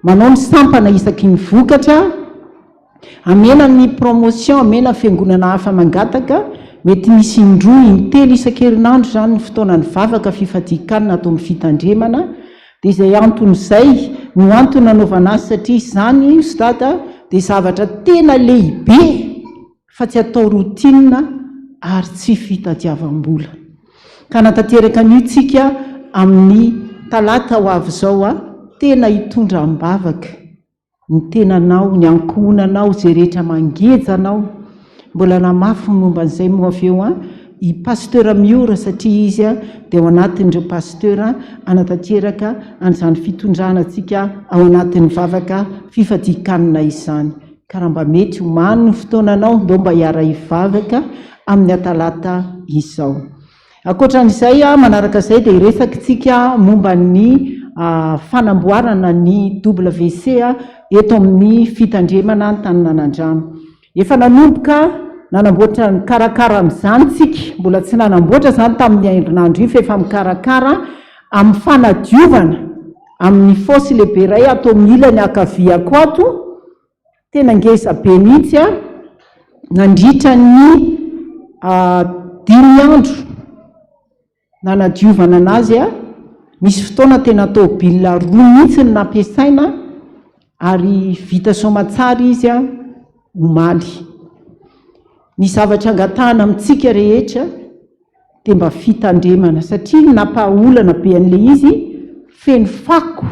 manao ny sampana isaky ny vokatra, amena ny promotion, amena fiangonana hafa mangataka, mety misy indroa intelo isan-kerinandro zany ny fotoanany vavaka fifadikanana atao amin'ny fitandremana. Dia izay antony izay no antony nanaovana azy satria izany sodada dia zavatra tena lehibe fa tsy atao rotina ary tsy fitadiavam-bola. Ka natanteraka an'io tsika amin'ny talata ho avy izao tena hitondra am-bavaka ny tenanao, ny ankohonanao, izay rehetra mangejanao. Mbola namafy momba an'izay moa avy eo i pasteur Miora satria izy dia ao anatin'ireo pasteur anatanteraka an'izany fitondrana antsika ao anatin'ny vavaka fifadikanana izany. Ka raha mba mety homany ny fotoananao mba mba hiara hivavaka amin'ny talata izao. Ankoatran'izay manaraka izay dia iresaka tsika momba ny fanamboarana ny WC eto amin'ny fitandremana ny Taninanandrano. Efa nanomboka nanamboatra ny karakara amin'izany tsika, mbola tsy nanamboatra zany tamin'ny herinandro io fa efa mikarakara amin'ny fanadiovana amin'ny fosy lehibe iray atao milany akaviako ato, tena ngeza be mihitsy nandritra ny 5 andro nanadiovana anazy misy fotoana tena tôbila 2 mihitsy ny nampiasaina ary vita somatsara izy omaly. Ny zavatra angatahana amintsika rehetra dia mba fitandremana, satria nampaolana be an'ilay izy feno fako,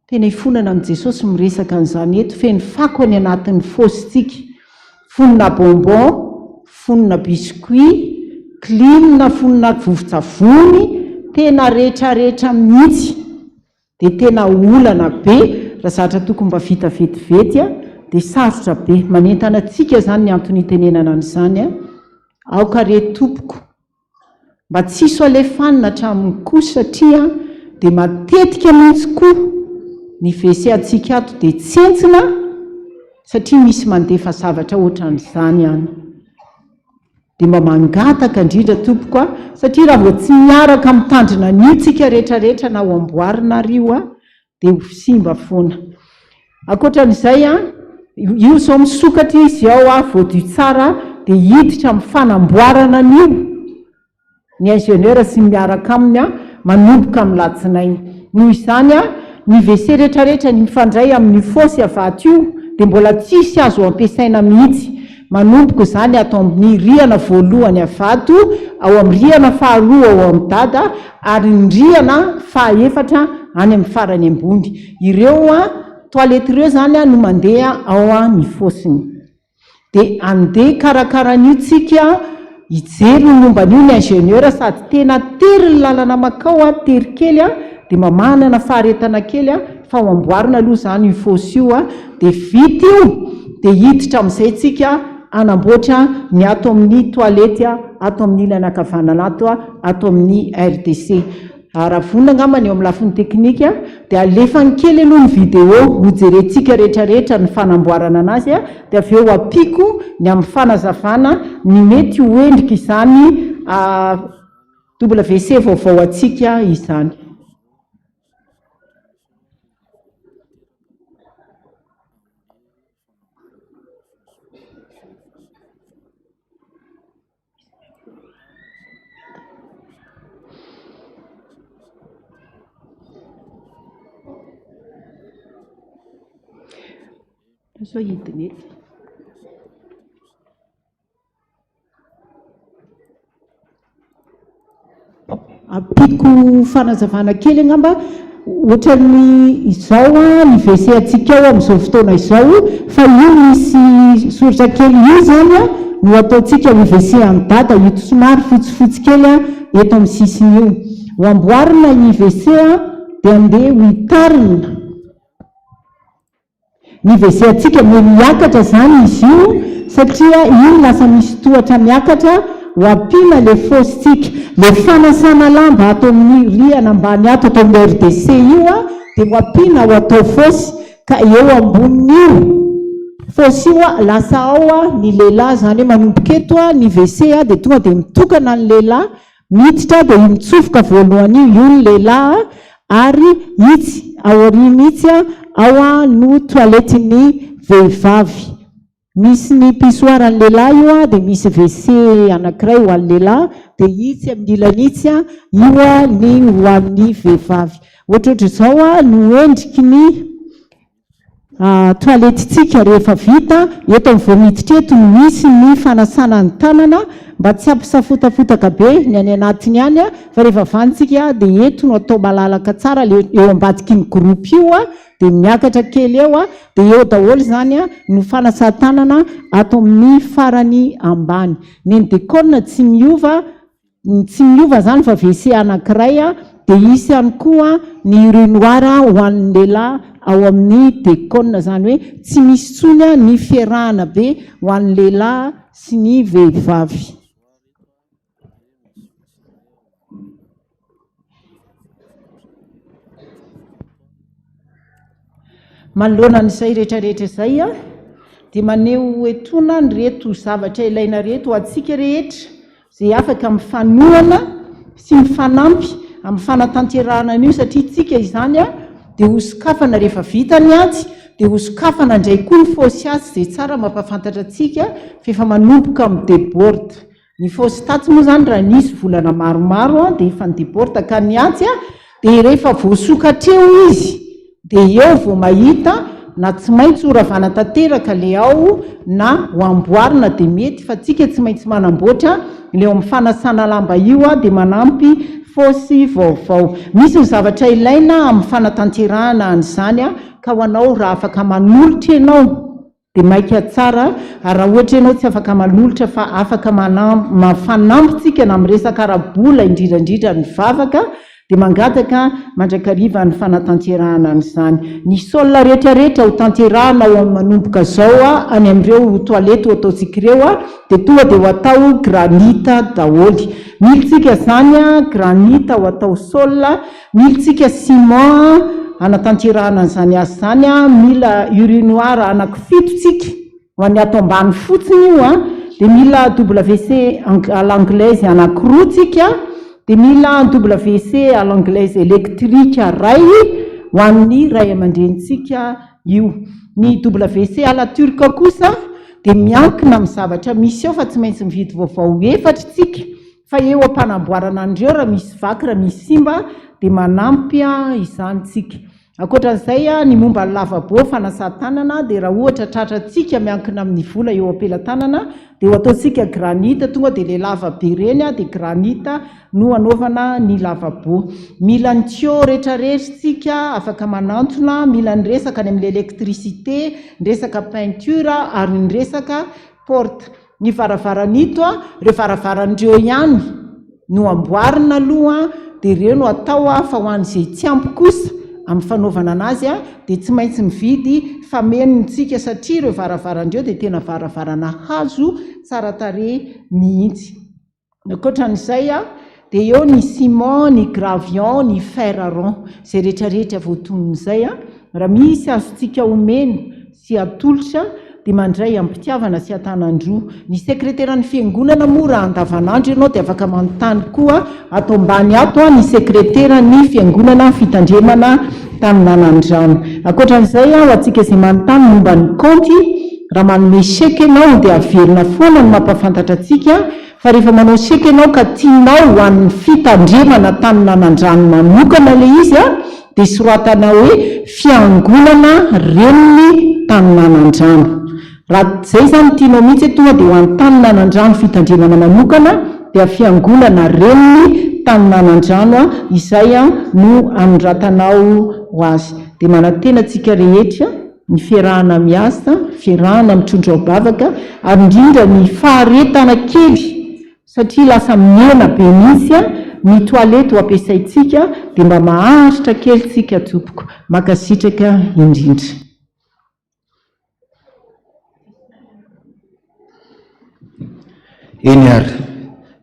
tena ifonana amin'i Jesosy miresaka an'izany eto, feno fako any anatin'ny fositsika, fonina bonbon, fonina biscuit, clim, fonina vovon-tsavony, tena rehetrarehetra mihitsy, dia tena olana be. Raha zatra tokony mba vita vetivety dia sarotra be. Manentana antsika zany ny antony itenenana an'izany aoka re tompoko mba tsiso alefanina hatramin'ny kosa, satria dia matetika mihitsy koa ny WC antsika ato dia tsentsina, satria misy mandefa zavatra ohatran'izany any. Dia mba mangataka indrindra tompoko satria raha vao tsy miaraka mitandrina an'io tsika rehetrarehetra na ho amboarina rio dia ho simba foana. Ankoatran'izay io zao misokatra izy ao voadio tsara dia hiditra amin'ny fanamboarana an'io. Ny ingénieur sy miaraka aminy manomboka amin'ny latsinainy. Noho izany ny WC rehetrarehetra ny mifandray amin'ny fosy avato io dia mbola tsisy azo ampiasaina mihitsy. Manomboka zany atao amin'ny rihana voalohany avato, ao amin'ny rihana faharoa ao amin'ny dada, ary ny rihana fahaefatra any amin'ny farany ambony. Ireo toalety ireo zany no mandeha ao amin'ny fosiny. Dia andeha karakaran'io tsika hijery ny momba an'io ny ingénieur, sady tena tery ny lalana makao tery kely dia mamanana faharetana kely fa ho amboarina aloha zany io fosy io dia vita io dia hiditra amin'izay tsika anamboatra ny ato amin'ny toalety ato amin'ny ilany ankavanana ato amin'ny RDC. Raha vonona angambany eo amin'ny lafiny teknika dia alefany kely aloha ny vidéo ho jerentsika rehetrarehetra ny fanamboarana anazy dia avy eo apiko ny amin'ny fanazavana ny mety ho endrika izany WC vaovao atsika izany. So hidiny apiko fanazavana kely angamba ohatran'ny izao ny WC atsika ao amin'izao fotoana izao, fa io misy soratra kely io zany no ataontsika ny WC amin'ny dada, io somary fotsifotsy kely eto amin'ny sisiny io. Ho amboarina ny WC dia andeha ho hitarina. Ny WC atsika me miakatra zany izy io, satria io lasa misy tohatra miakatra ho ampina le fositsika. Le fanasana lamba atao amin'ny rihana ambany ato atao amin'ny RDC io dia ho ampina ho atao fosy, ka eo ambonin'io fosy io lasa ao ny lehilahy zany hoe manomboka eto ny WC dia tonga dia mitokana ny lehilahy miditra dia mitsofoka voalohany io ny lehilahy, ary itsy aoriana itsy ao no toaletiny vehivavy. Misy ny pisoara ny lehilahy io dia misy WC anankiray ho an'ny lehilahy, dia itsy amin'ny ilany itsy io ny ho an'ny vehivavy. Ohatrohatra izao no endriky ny toaletitsika rehefa vita. Eto amin'ny voamiditra eto no misy ny fanasana ny tanana mba tsy ampisafotafotaka be ny any anatiny any, fa rehefa vanitsika dia eto no atao malalaka tsara eo ambadiky ny groupe io dia miakatra kely eo dia eo daholo zany no fanasan-tanana ato amin'ny farany ambany. Ny décor tsy miova zany fa WC anankiray dia isy ihany koa ny urinoir ho an'ny lehilahy ao amin'ny décor, zany hoe tsy misy tsony ny fiarahana be ho an'ny lehilahy sy ny vehivavy. manoloana n'izay rehetrarehetra izay a dia maneho etoana ny reto zavatra ilaina reto ho antsika rehetra izay afaka mifanohana sy mifanampy amin'ny fanatanterahana an'io satria tsika izany a dia hosokafana rehefa vita ny ady dia hosokafana indray koa ny fosy azy izay tsara mampafantatra atsika fa efa manomboka amin'ny deborde ny fosy tatsy moa izany raha nisy volana maromaro a dia efa ny deborde ka ny atsy a dia rehefa voasokatreo izy dia eo vao mahita na tsy maintsy horavana tanteraka le ao na ho amboarina dia mety fa tsika tsy maintsy manamboatra ileo amin'ny fanasana lamba io a dia manampy fosy vaovao. Misy ny zavatra ilaina amin'ny fanatanterahana an'izany a ka ho anao raha afaka manolotra ianao dia maika tsara raha ohatra ianao tsy afaka manolotra fa afaka mafanampytsika na amin'ny resaka arabola indrindrandrindra ny vavaka dia mangataka mandrakariva ny fanatanterahana an'izany. Ny saolina rehetrarehetra ho tanterahana ho manomboka zao a any amin'ireo toalety ho ataontsika ireo a dia tonga dia ho atao granita daholy. Militsika zany a granita ho atao saolina, militsika ciment anatanterahana an'izany azy zany a, mila urinoir anankifito tsika ho any ato ambany fotsiny io a, dia mila WC à l'anglaise anankiroa tsika, dia mila WC à l'anglaise électrique ray ho an'ny ray aman-drenitsika io. Ny WC à la turque kosa dia miankina amin'ny zavatra misy eo fa tsy maintsy mividy vaovao efatra tsika fa eo ampanamboarana an'ireo raha misy vaky raha misy simba dia manampy izany tsika. Ankoatran'izay a ny momba ny lavabo fanasan-tanana dia raha ohatra tratratsika miankina amin'ny vola eo ampelantanana dia ho ataontsika granita tonga dia le lavabe ireny a dia granita no anaovana ny lavabo. Mila ny tuyau rehetrarehetra tsika afaka manantona, mila ny resaka any amin'ny électricité, ny resaka peinture ary ny resaka porte. Ny varavaranito a ireo varavaran'ireo ihany no amboarina aloha dia ireo no atao fa ho an'izay tsy ampy kosa amin'ny fanaovana anazy a dia tsy maintsy mividy famenontsika satria ireo varavaran'ireo dia tena varavarana hazo tsara tarehy mihitsy. Ankoatran'izay a dia eo ny ciment, ny gravion, ny fer rond izay rehetrarehetra voatonon'izay a raha misy azontsika omena sy atolotra dia mandray ampitiavana sy atanandroa. Ny sekreteran'ny fiangonana moa raha andavanandro ianao dia afaka manontany koa ato ambany ato a ny sekreteran'ny fiangonana fitandremana Taninanandrano. Ankoatran'izay a ho antsika izay manontany momba ny kaonty raha manome chèque ianao dia averina foana ny mampafantatra atsika fa rehefa manao chèque ianao ka tianao ho an'ny fitandremana Taninanandrano manokana le izy a dia soratana hoe Fiangonana Reniny Taninanandrano. Raha izay zany tianao mihitsy tonga dia ho an'ny Taninanandrano fitandremana manokana dia Fiangonana Reniny Taninanandrano izay no anoratanao ho azy. Dia manantena antsika rehetra ny fiarahana miasa, fiarahana mitondra bavaka ary indrindra ny faharetana kely satria lasa miena be mihitsy ny toalety ho ampiasaintsika dia mba maharitra kely tsika tompoko. Makasitraka indrindra. Eny ary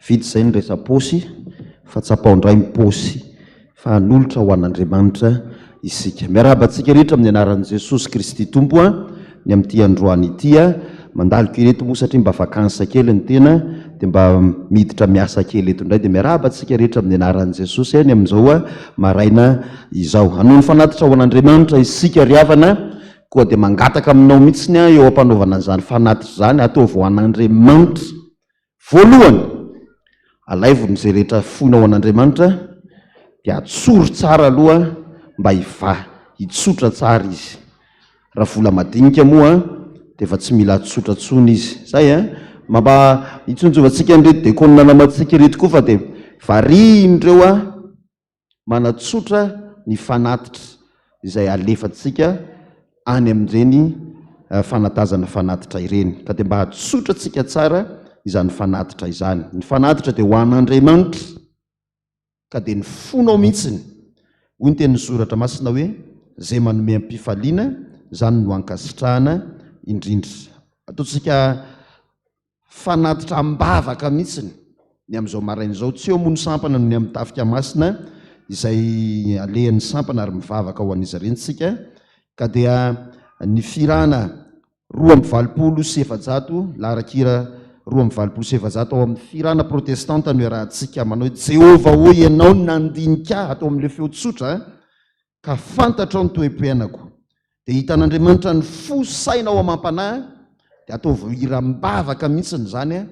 vita izay ny resa-paosy fa tsapaondray mipaosy fa hanolotra ho an'Andriamanitra isika. Miarahaba antsika rehetra amin'ny anaran'i Jesosy Kristy Tompo ny amin'ity androany ity mandalika ireto moa satria mba vakansa kely ny tena dia mba miditra miasa kely eto indray dia miarahaba antsika rehetra amin'ny anaran'i Jesosy ny amin'izao maraina izao. Hanao ny fanatitra ho an'Andriamanitra isika ry havana koa dia mangataka aminao mihitsiny eo ampanaovana an'izany fanatitra izany ataovy ho an'Andriamanitra. Voalohany alaivon'izay rehetra fonao an'Andriamanitra dia atsoro tsara aloha mba hitsotra tsara izy. Raha vola madinika moa dia efa tsy mila tsotra tsony izy. Zay mba hitsonjovantsika an'ireto dekona namatsika reto koa fa dia varian'ireo manatsotra ny fanatitra izay alefantsika any amin'ireny fanatazana fanatitra ireny ka dia mba hatsotra tsika tsara izany fanatitra izany. Ny fanatitra dia ho an'Andriamanitra ka dia ny fonao mihitsiny. Hoy ny tenin'ny soratra masina hoe izay manome am-pifaliana izany no ankasitrahana indrindra. Ataontsika fanatitra ambavaka mihitsiny ny amin'izao marain'izao, tsy eo moa ny sampana no ny amin'ny tafika masina izay alehan'ny sampana ary mivavaka ho an'izy ireny tsika ka dia ny firana 2:7 laharakira 2:7 ao amin'ny firana protestanta no rahantsika manao Jehova hoy ianao nandinika atao amin'le feotsotra ka fantatra ao ny toe-piainako dia hitan'Andriamanitra ny fo saina ao amam-panahy dia ataovy iram-bavaka mihitsiny zany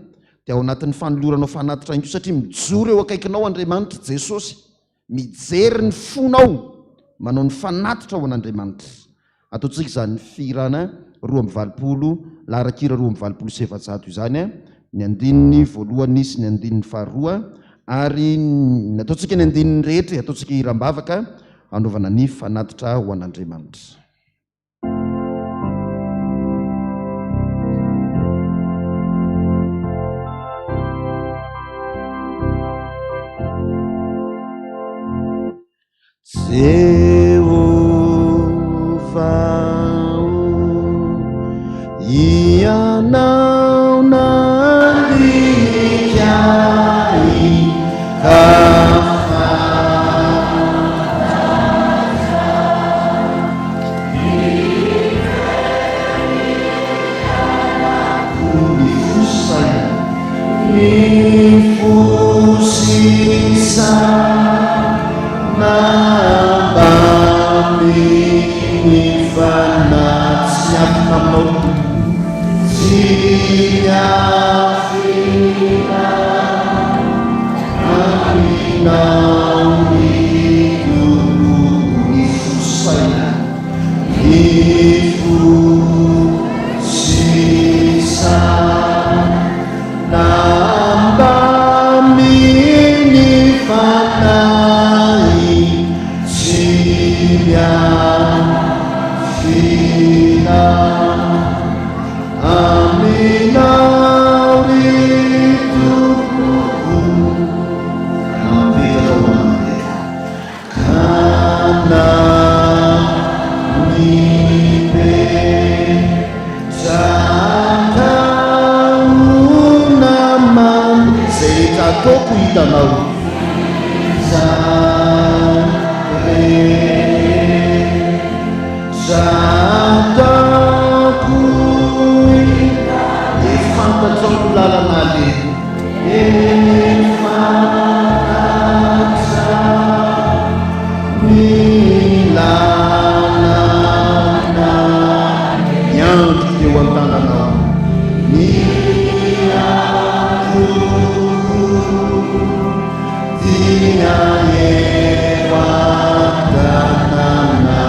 dia ao anatin'ny fanoloranao fanatitra inko satria mijoro eo akaikinao Andriamanitra Jesosy mijery ny fonao manao ny fanatitra ao an'Andriamanitra. Ataontsika izany ny firana 2:20 laharakira 2:7 izany ny andininy voalohany sy ny andininy faharoa ary ataontsika ny andininy rehetra ataontsika iram-bavaka anaovana ny fanatitra ho an'Andriamanitra. Ianao nandikai fusisa nambami nifanat siap namunau siapina aminau hidupku Yesusaya fusisa nambami nifanai siapina aminau hidupku karena nipetakamu naman seitatoku hitanau Sataku fantatrao lalan'ale efantatra milalana miandro teo an-tananao miandro dia eo an-tanana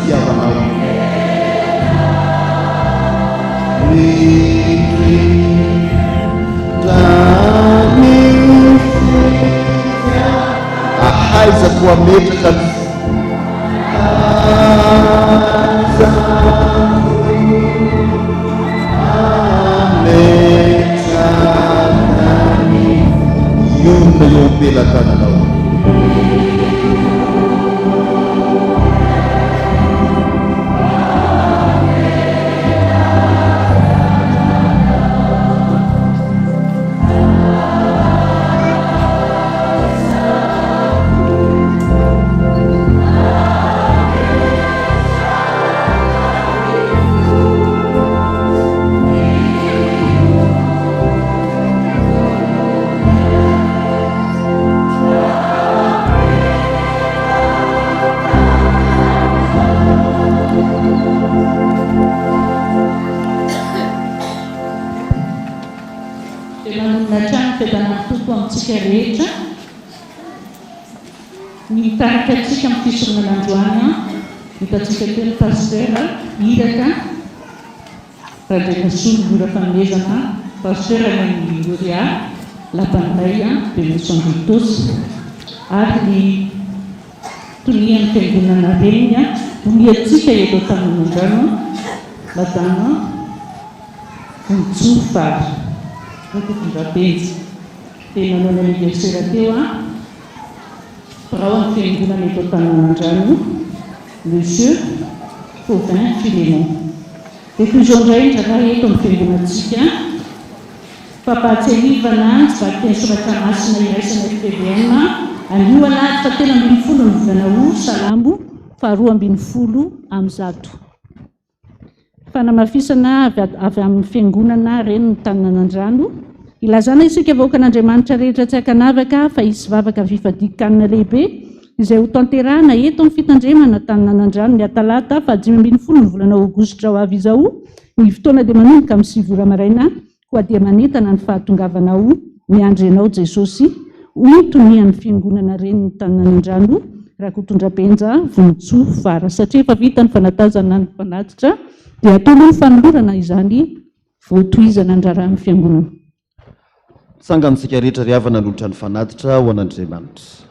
Fiavanao ahaizako ametraka iona eo ampelatananao Amintsika rehetra mitarika atsika amin'ny fisirana androany hitatsika teo ny pasteur iraka radrekasolo mora fanomezana pasteur ny loria lapanray de mesandritosy ary ny tonian'ny fiangonana reniny toniatsika eto Taninanandrano madama Vontsofary rokotondrabenjy dia nanao anniversaire teo birao amin'ny fiangonana eto Taninanandrano monsieur Fotoam-pivavahana. Dia toy izao indray ndraraha eto amin'ny fiangonantsika fampahatselivana tsy vakiteny soratra masina iraisana FPVM anio alahatra 7 ny volana salambo 12 amin'ny zato fanamafisana avy amin'ny fiangonana reny ny Taninanandrano. Ilazana isika vahoaka an'Andriamanitra rehetra tsy hakanavaka fa hisy vavaka fifadikanana lehibe izay ho tanterahana eto amin'ny fitandremana Taninanandrano ny atalata 15 ny volana aogositra ho avy izao. Ny fotoana dia manomboka amin'ny 7 ora maraina koa dia manentana ny fahatongavanao miandry anao Jesosy hoy tonian'ny fiangonana reny ny Taninanandrano Rakotondrabenja Vontsofary satria efa vita ny fanatazana ny mpanatitra dia ataonao ny fanolorana izany voatoizana andrarahan'ny fiangonana. Sangantsika rehetra ry havana nolotra ny fanatitra ho an'Andriamanitra.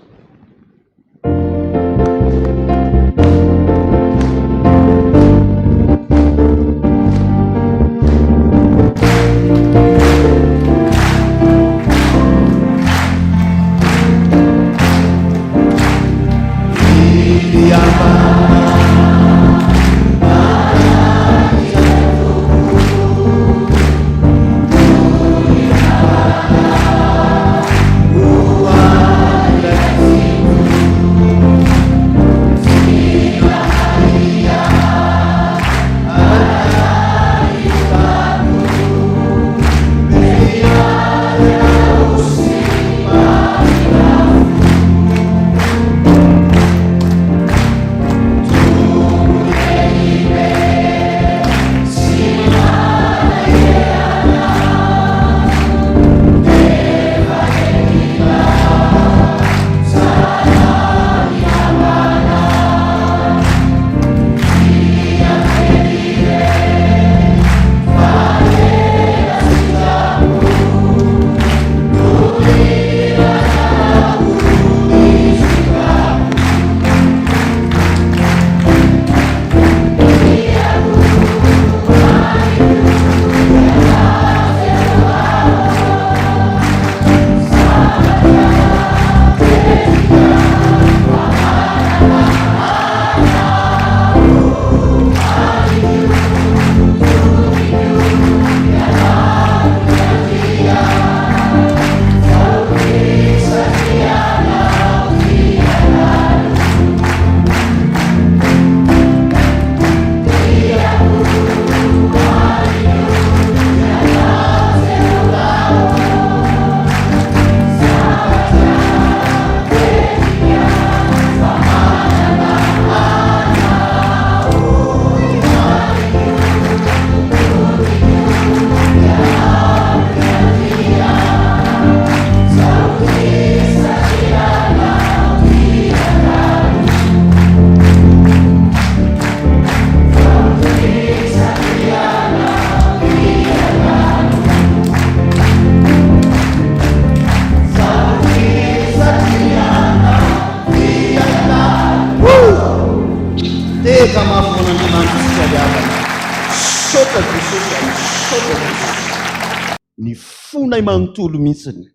ny fonay manontolo mihitsiny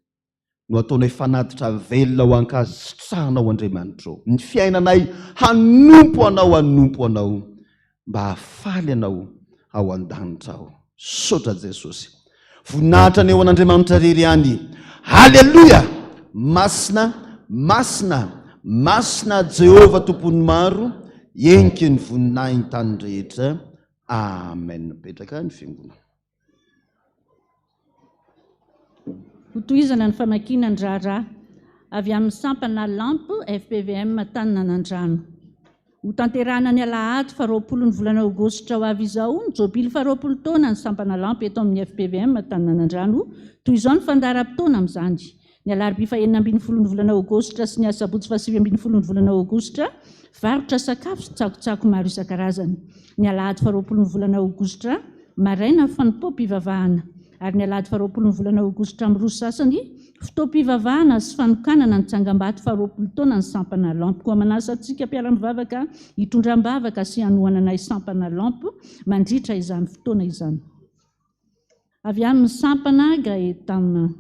no ataonay fanatitra velona ho ankazo sitrahanao Andriamanitra ao, ny fiainanay hanompo anao mba hafaly anao ao an-danitra ao. Sotra Jesosy, voninahitra ny eo an'Andriamanitra rery ihany. Halleluja! Masina Jehova tompony maro, enky ny voninahiny tany rehetra. Amen. Petraka ny fiangonana. Hotohizana ny famakiana ny raharaha avy amin'ny sampana lampo FPVM Taninanandrano. Ho tanterahana ny Alahady 20 ny volana Aogositra ho avy izao, ny jobily 20 taona ny sampana lampo eto amin'ny FPVM Taninanandrano, toy izao ny fandaharam-potoana amin'izany. Ny Alarobia 19 ny volana Aogositra sy ny Asabotsy 19 ny volana Aogositra, varotra sakafo sy tsakotsako maro isan-karazany. Ny Alahady 20 ny volana Aogositra, maraina Fotoam-pivavahana. Ary ny Alahady 20 ny volana Aogositra amin'ny roa sasany, Fotoam-pivavahana sy fanokanana ny tsangam-bato 20 taona ny sampana lampo. Koa manasa antsika mpiara-mivavaka hitondram-bavaka sy hanohana anay sampana lampo mandritra izany fotoana izany. Avy amin'ny sampana Gaetam.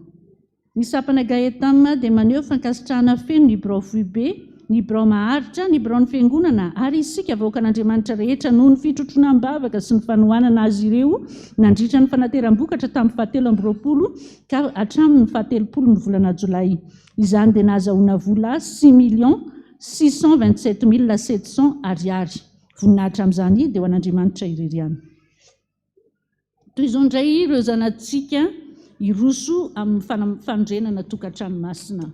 Ny sampana Gaetam dia maneho fankasitrahana feno ny birao be, ny birao maharitra, ny birao ny fiangonana, ary isika vahoakan'Andriamanitra rehetra noho ny fitrotronan-bavaka sy ny fanohanana azy ireo nandritra ny fanateram-bokatra tamin'ny 720 ka hatramin'ny 730 ny volana Jolay. Izany dia nahazahoana vola 6,627,700 ariary. Voninahitra amin'izany dia ho an'Andriamanitra irery ihany. Toy izao indray ireo zanantsika iroso amin'ny fanondrenana tokantrano masina.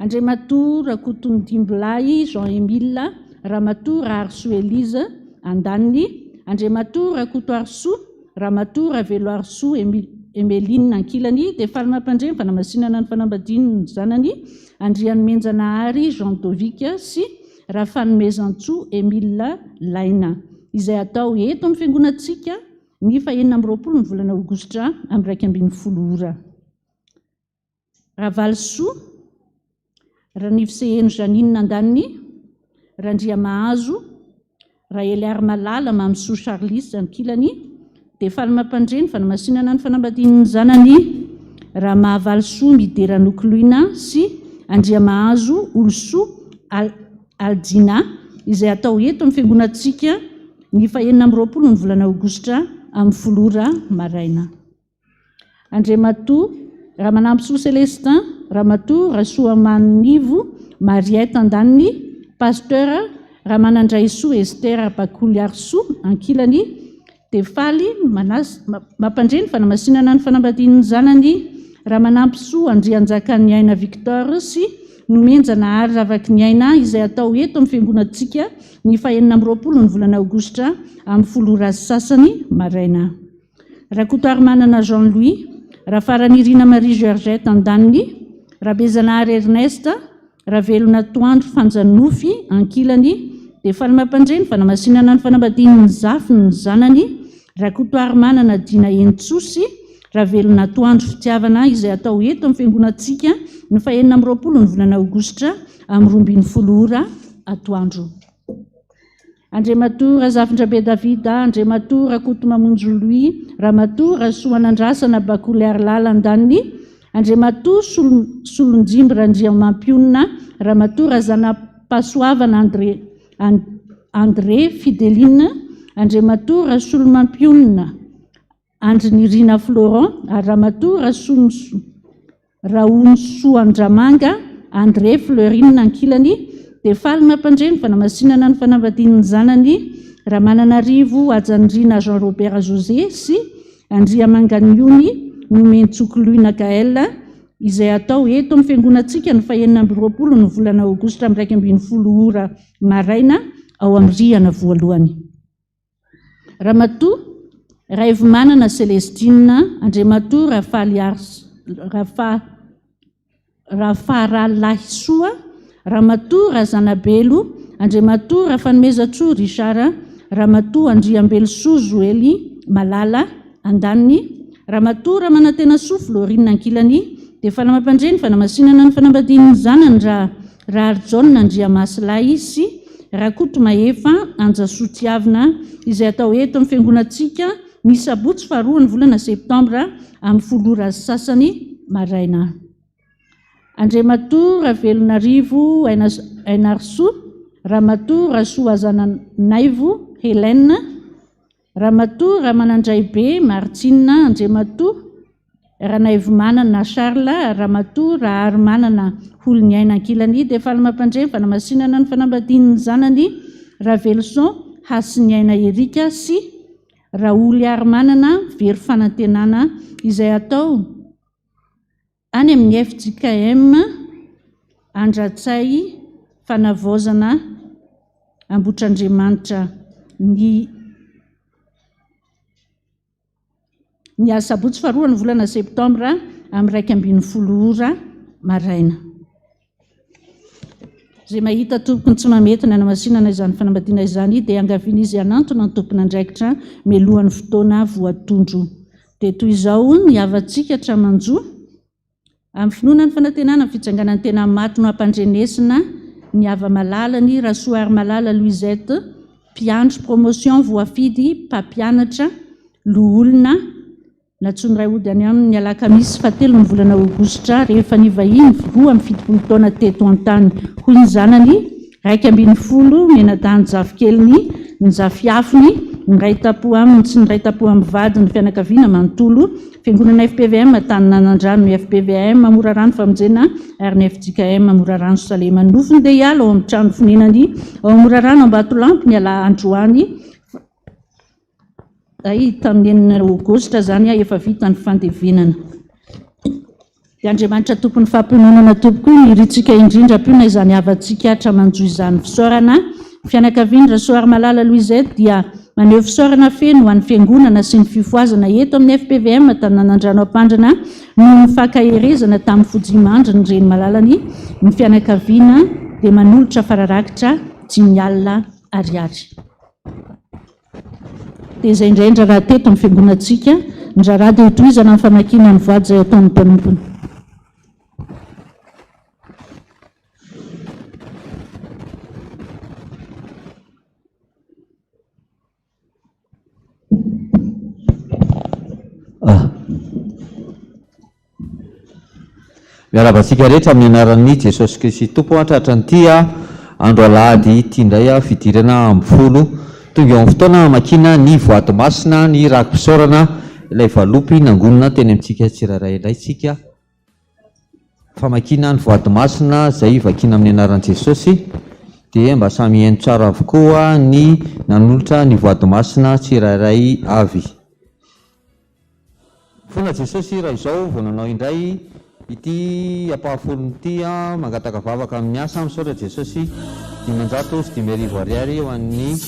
Andriamatoa Rakoto Dimbolay Jean-Emile, Ramatoa Arso Elise Andaniny, Andriamatoa Rakoto Arso, Ramatoa Ravelo Arso Emeline Ankilany, dia faly-mampandreny fanamasinana ny fanambadiany ny zanany, Andriany Menjanahary Jean Dovika sy Rafanomezantsoa Emile Laina, izay atao eto amin'ny fiangonantsika ny 20 ny volana Aogositra amin'ny 20 ora. Ravalsoa, Ranifseheno Janine Andaniny, Randria Mahazo, Raeliary Malala Mamsoa Charlis Ankilany, dia faly-mampandreny fanamasinana ny fanambadiany ny zanany, Ramahavalsoa Midera Nokoloina sy Andria Mahazo Olsoa Aldina, izay atao eto amin'ny fiangonantsika ny 20 ny volana Aogositra amin'ny 10 ora maraina. Andriamatoa Ramanampisoa Celestin, Ramatoa Rasoamanivo Mariette Andaniny, Pasteur Ramanandraisoa Esther Bakoly Arsoa Ankilany, dia faly mampandreny fanamasinana ny fanambadiany ny zanany, Ramanampisoa Andrianjakany Aina Victor sy Nomenjanahary Ravaky Aina, izay atao eto amin'ny fiangonantsika ny 20 ny volana Aogositra amin'ny 10 ora sasany maraina. Rakotoarimanana Jean-Louis, Rafaranirina Marie Georgette Andaniny, Rabejanahary Ernest, Ravelona Toandro Fanjanofy Ankilany, dia faly-mampandreny fanamasinana ny fanambadiany ny zafy ny zanany, Rakotoarimanana Dina Entso sy Ravelona Toandro Fitiavana, izay atao eto amin'ny fiangonantsika ny 20 ny volana Aogositra amin'ny 12 ora atoandro. Andriamatoa Razafindrabe Davida, Andriamatoa Rakoto Mamonjo Louis, Ramatoa Rasoanandrasana Bakoly Arlala Andaniny, Andriamatoa Solonjimby Randriamampionna, Ramatoa Razana Pasoavana André Fideline, Andriamatoa Rasolomampionna Andrinirina Florent, Ramatoa Raonsoandramanga André Fleurine Ankilany, dia faly-mampandreny fanamasinana ny fanambadiany ny zanany, Ramananarivo Ajanirina Jean Robert José sy Andriamanganiony Nomentsokoloina Gaël, izay atao eto amin'ny fiangonantsika ny 20 ny volana Aogositra amin'ny 20 ora maraina ao amin'ny rihana voalohany. Ramatoa Raivomanana Celestine, Andriamatoa Rafaralahisoa, Ramatoa Razanabelo, Andriamatoa Rafanomezantsoa Richard, Ramatoa Andriambelsoa Joely Malala Andaniny, Ramatoa Ramanatenasoa Florine Ankilany, dia faly-mampandreny fanamasinana ny fanambadiany ny zanany Raharjon Andriamasilay sy Rakoto Mahefa Anjasoa Tiavina, izay atao eto amin'ny fiangonantsika ny sabotsy faharoa ny volana septambra amin'ny 10 ora sasany maraina. Andriamatoa Ravelonarivo Ainarsoa, Ramatoa Rasoazana Naivo Helena, Ramatoa Ramanandraibe Martina Andriamatoa, Ranaivomanana Charles, Ramatoa Raharimanana Holoniaina Ankilany, dia fahalamampandreny fanamasinana ny fanambadian'ny zanany Ravelson Hasiniaina Erika sy Raoly Arimanana very fanantenana izay atao any amin'ny FPVM Andratsay fanavozana Ambotrandriamanitra ny asabotsy faharoa ny volana septambra amin'ny 2:10 ora maraina. Zay mahita tompony tsy mamety ny anamasinana izany fanambadiana izany dia angavin'izy anantona ny tompony andraikitra mialohan'ny fotoana voatondro. Dia toy izao ny havantsika tramanjo amin'ny finoana ny fanantenana ny fitsanganan'ny tena maty no ampandrenesina ny hava-malalany Rasoary Malala Louisette mpiandro promotion voafidy mpampianatra loholona natsony ray ody any amin'ny alakamisy 7 ny volana aogositra rehefa nivahiny 27 taona teto an-tany hoy ny zanany 1:10 menadany zafikeliny ny zafiafiny ny ray tapo aminy sy ny ray tapo amin'ny vady ny fianakaviana manontolo Fiangonana FPVM Taninanandrano ny FPVM Mora Rano famonjena ary ny FJKM Mora Rano Salema nofony dia hiala ao amin'ny trano fonenany ao Mora Rano Ambatolampy ny ala androany tamin'ny aogositra zany efa vita ny fandevenana. Dia Andriamanitra tompony fampihinonana tompoko iritsika indrindra piona izany havantsika tramanjo izany fisaorana fianakaviany Rasoary Malala Louisette dia maneho fisaorana feno ho an'ny fiangonana sy ny fifoazana eto amin'ny FPVM Taninanandrano Ampandrana no mifankaherezana tamin'ny fojimandry ny reny malalany ny fianakaviana dia manolotra fararakitra 5 alina ariary. Dia izay indraindra raha teto amin'ny fiangonantsika ny raharaha dia hotohizana amin'ny famakiana ny vady izay ataon'ny mpanompony. Miarabantsika rehetra amin'ny anaran'ny Jesosy Kristy Tompo hatratra ny tia andro alahady ity indray fidirana amin'ny folo tonga eo amin'ny fotoana makina ny voady masina ny rakim-pisaorana ilay valopy nangonina teny amintsika tsiraray ilaysika famakina ny voady masina izay vakina amin'ny anaran'i Jesosy dia mba samy haino tsara avokoa ny nanolotra ny voady masina tsiraray avy. Fona Jesosy raha izao vao nanao indray ity ampahafolony ity mangataka vavaka amin'ny asa misaotra Jesosy 550 ariary eo an'ny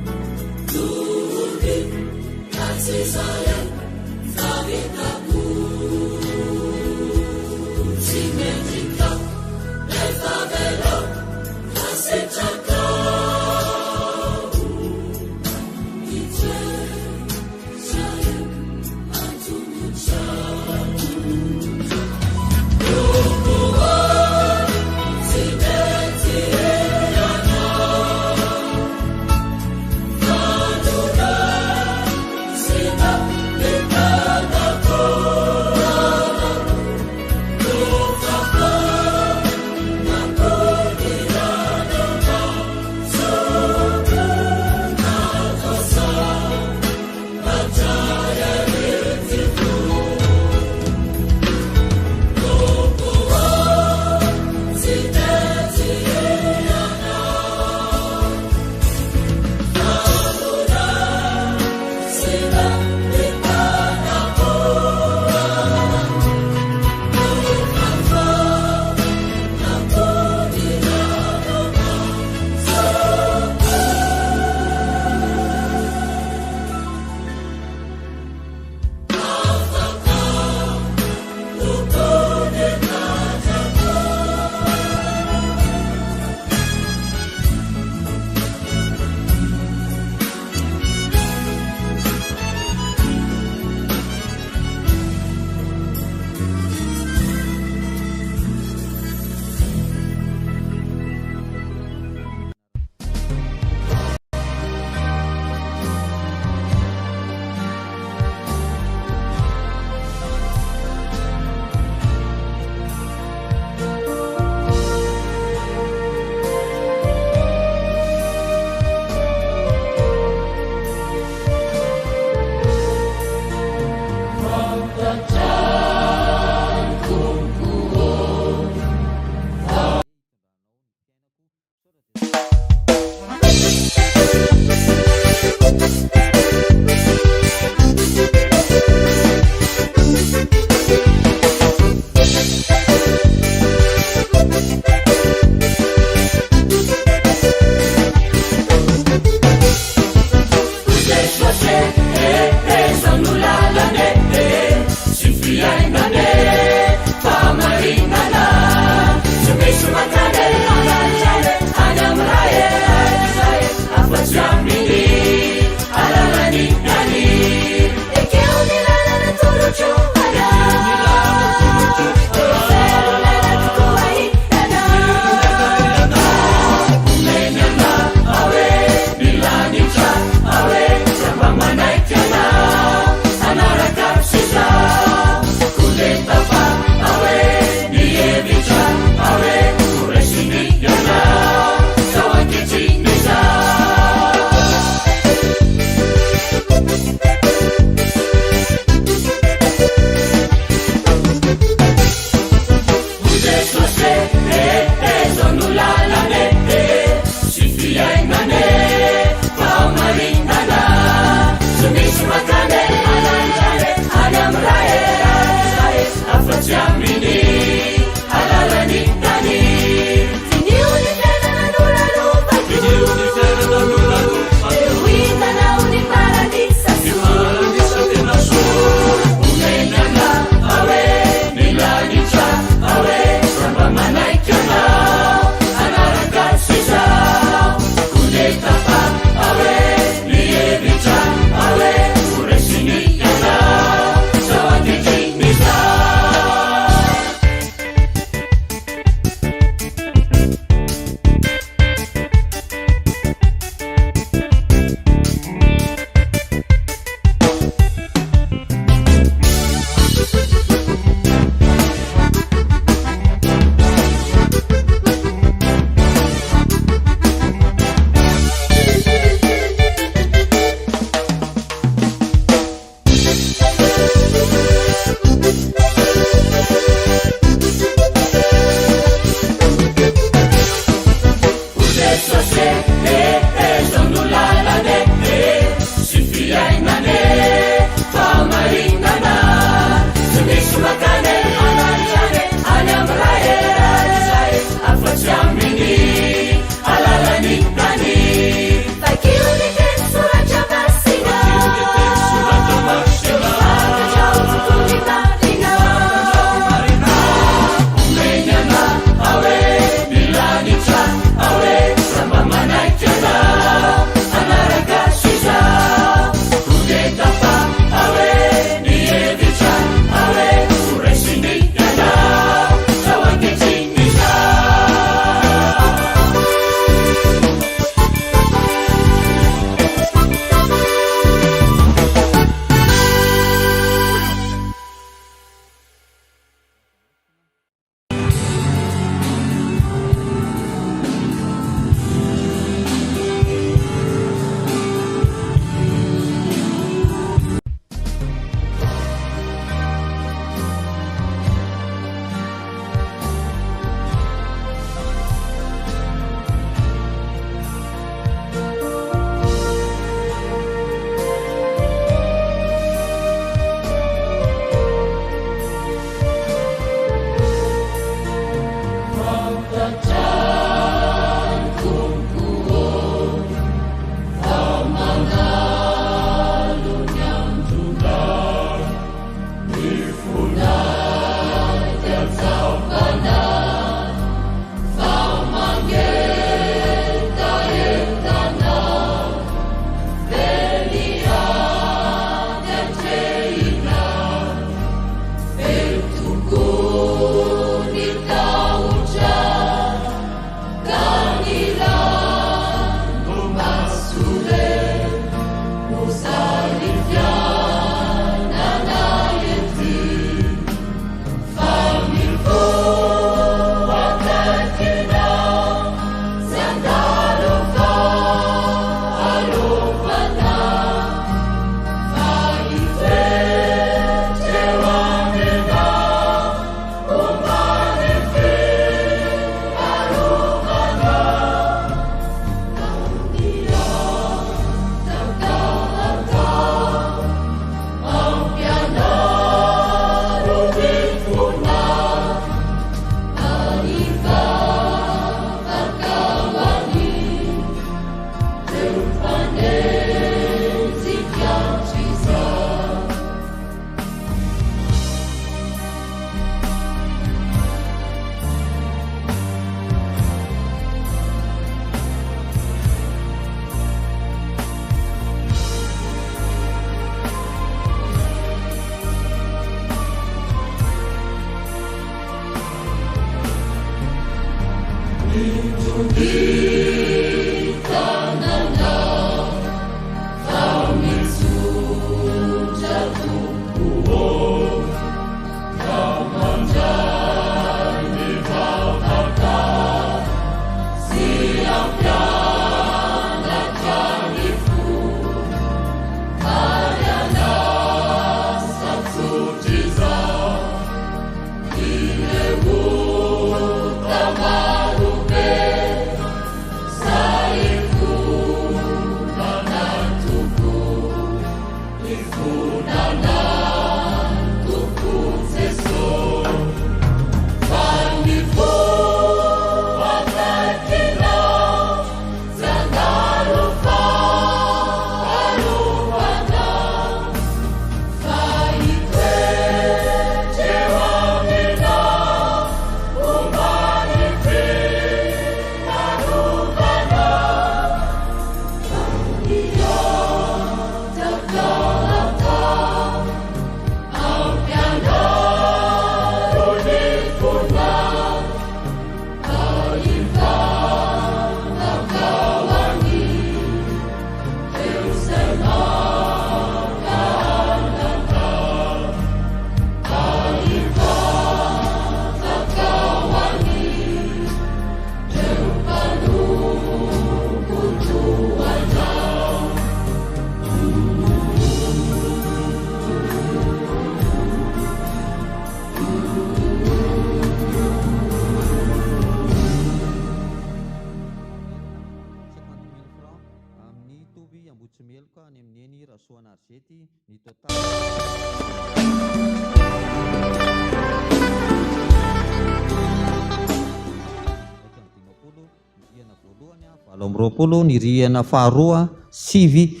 Roapolo ny rihana faharoa sivy,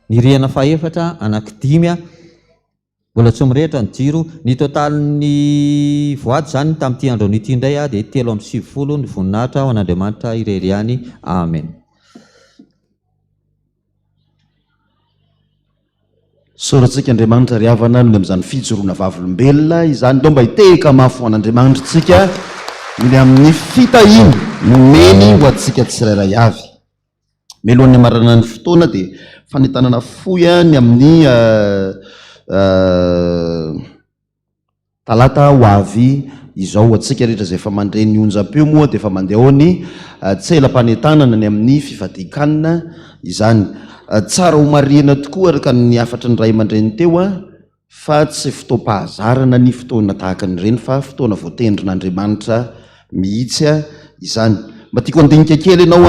ny rihana fahaefatra anankidimy, mbola tsy mirehitra ny jiro. Ny totalin'ny voady zany tamin'ity andro an'ity indray dia 3:30 ny voninahitra ho an'Andriamanitra irery ihany. Amen. Soratsika Andriamanitra ry havana no amin'izany fijoroana vavolombelona izany ndao mba hitehika mafy ho an'Andriamanitra tsika ny amin'ny fitahiny nomeny ho antsika tsirairay avy. Melohan'ny amarana ny fotoana dia fanitanana foy ny amin'ny talata ho avy izao antsika rehetra izay efa mandray ny onjam-peo moa dia efa mandeha ao ny tselam-panetanana ny amin'ny fivadikanina izany. Tsara ho marihana tokoa araka ny afatra ny ray aman-dreny teo fa tsy fotoam-pahazarana ny fotoana tahaka n'ireny fa fotoana voatendrin'Andriamanitra mihitsy izany. Mba tiako andinika kely ianao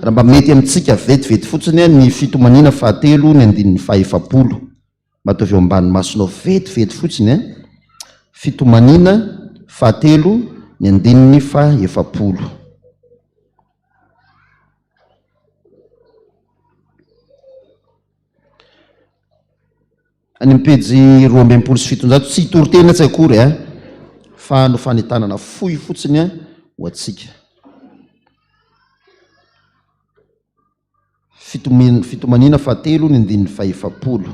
raha mba mety amintsika vetivety fotsiny ny fitomanina fahatelo ny andininy fahefapolo, mba ataovy eo ambany masonao vetivety fotsiny fitomanina fahatelo ny andininy fahefapolo. Any pejy 217 tsy hitorotena tsy akory fa no fanitanana fohy fotsiny ho atsika. Fitomanina fahatelo ny andininy fahefapolo.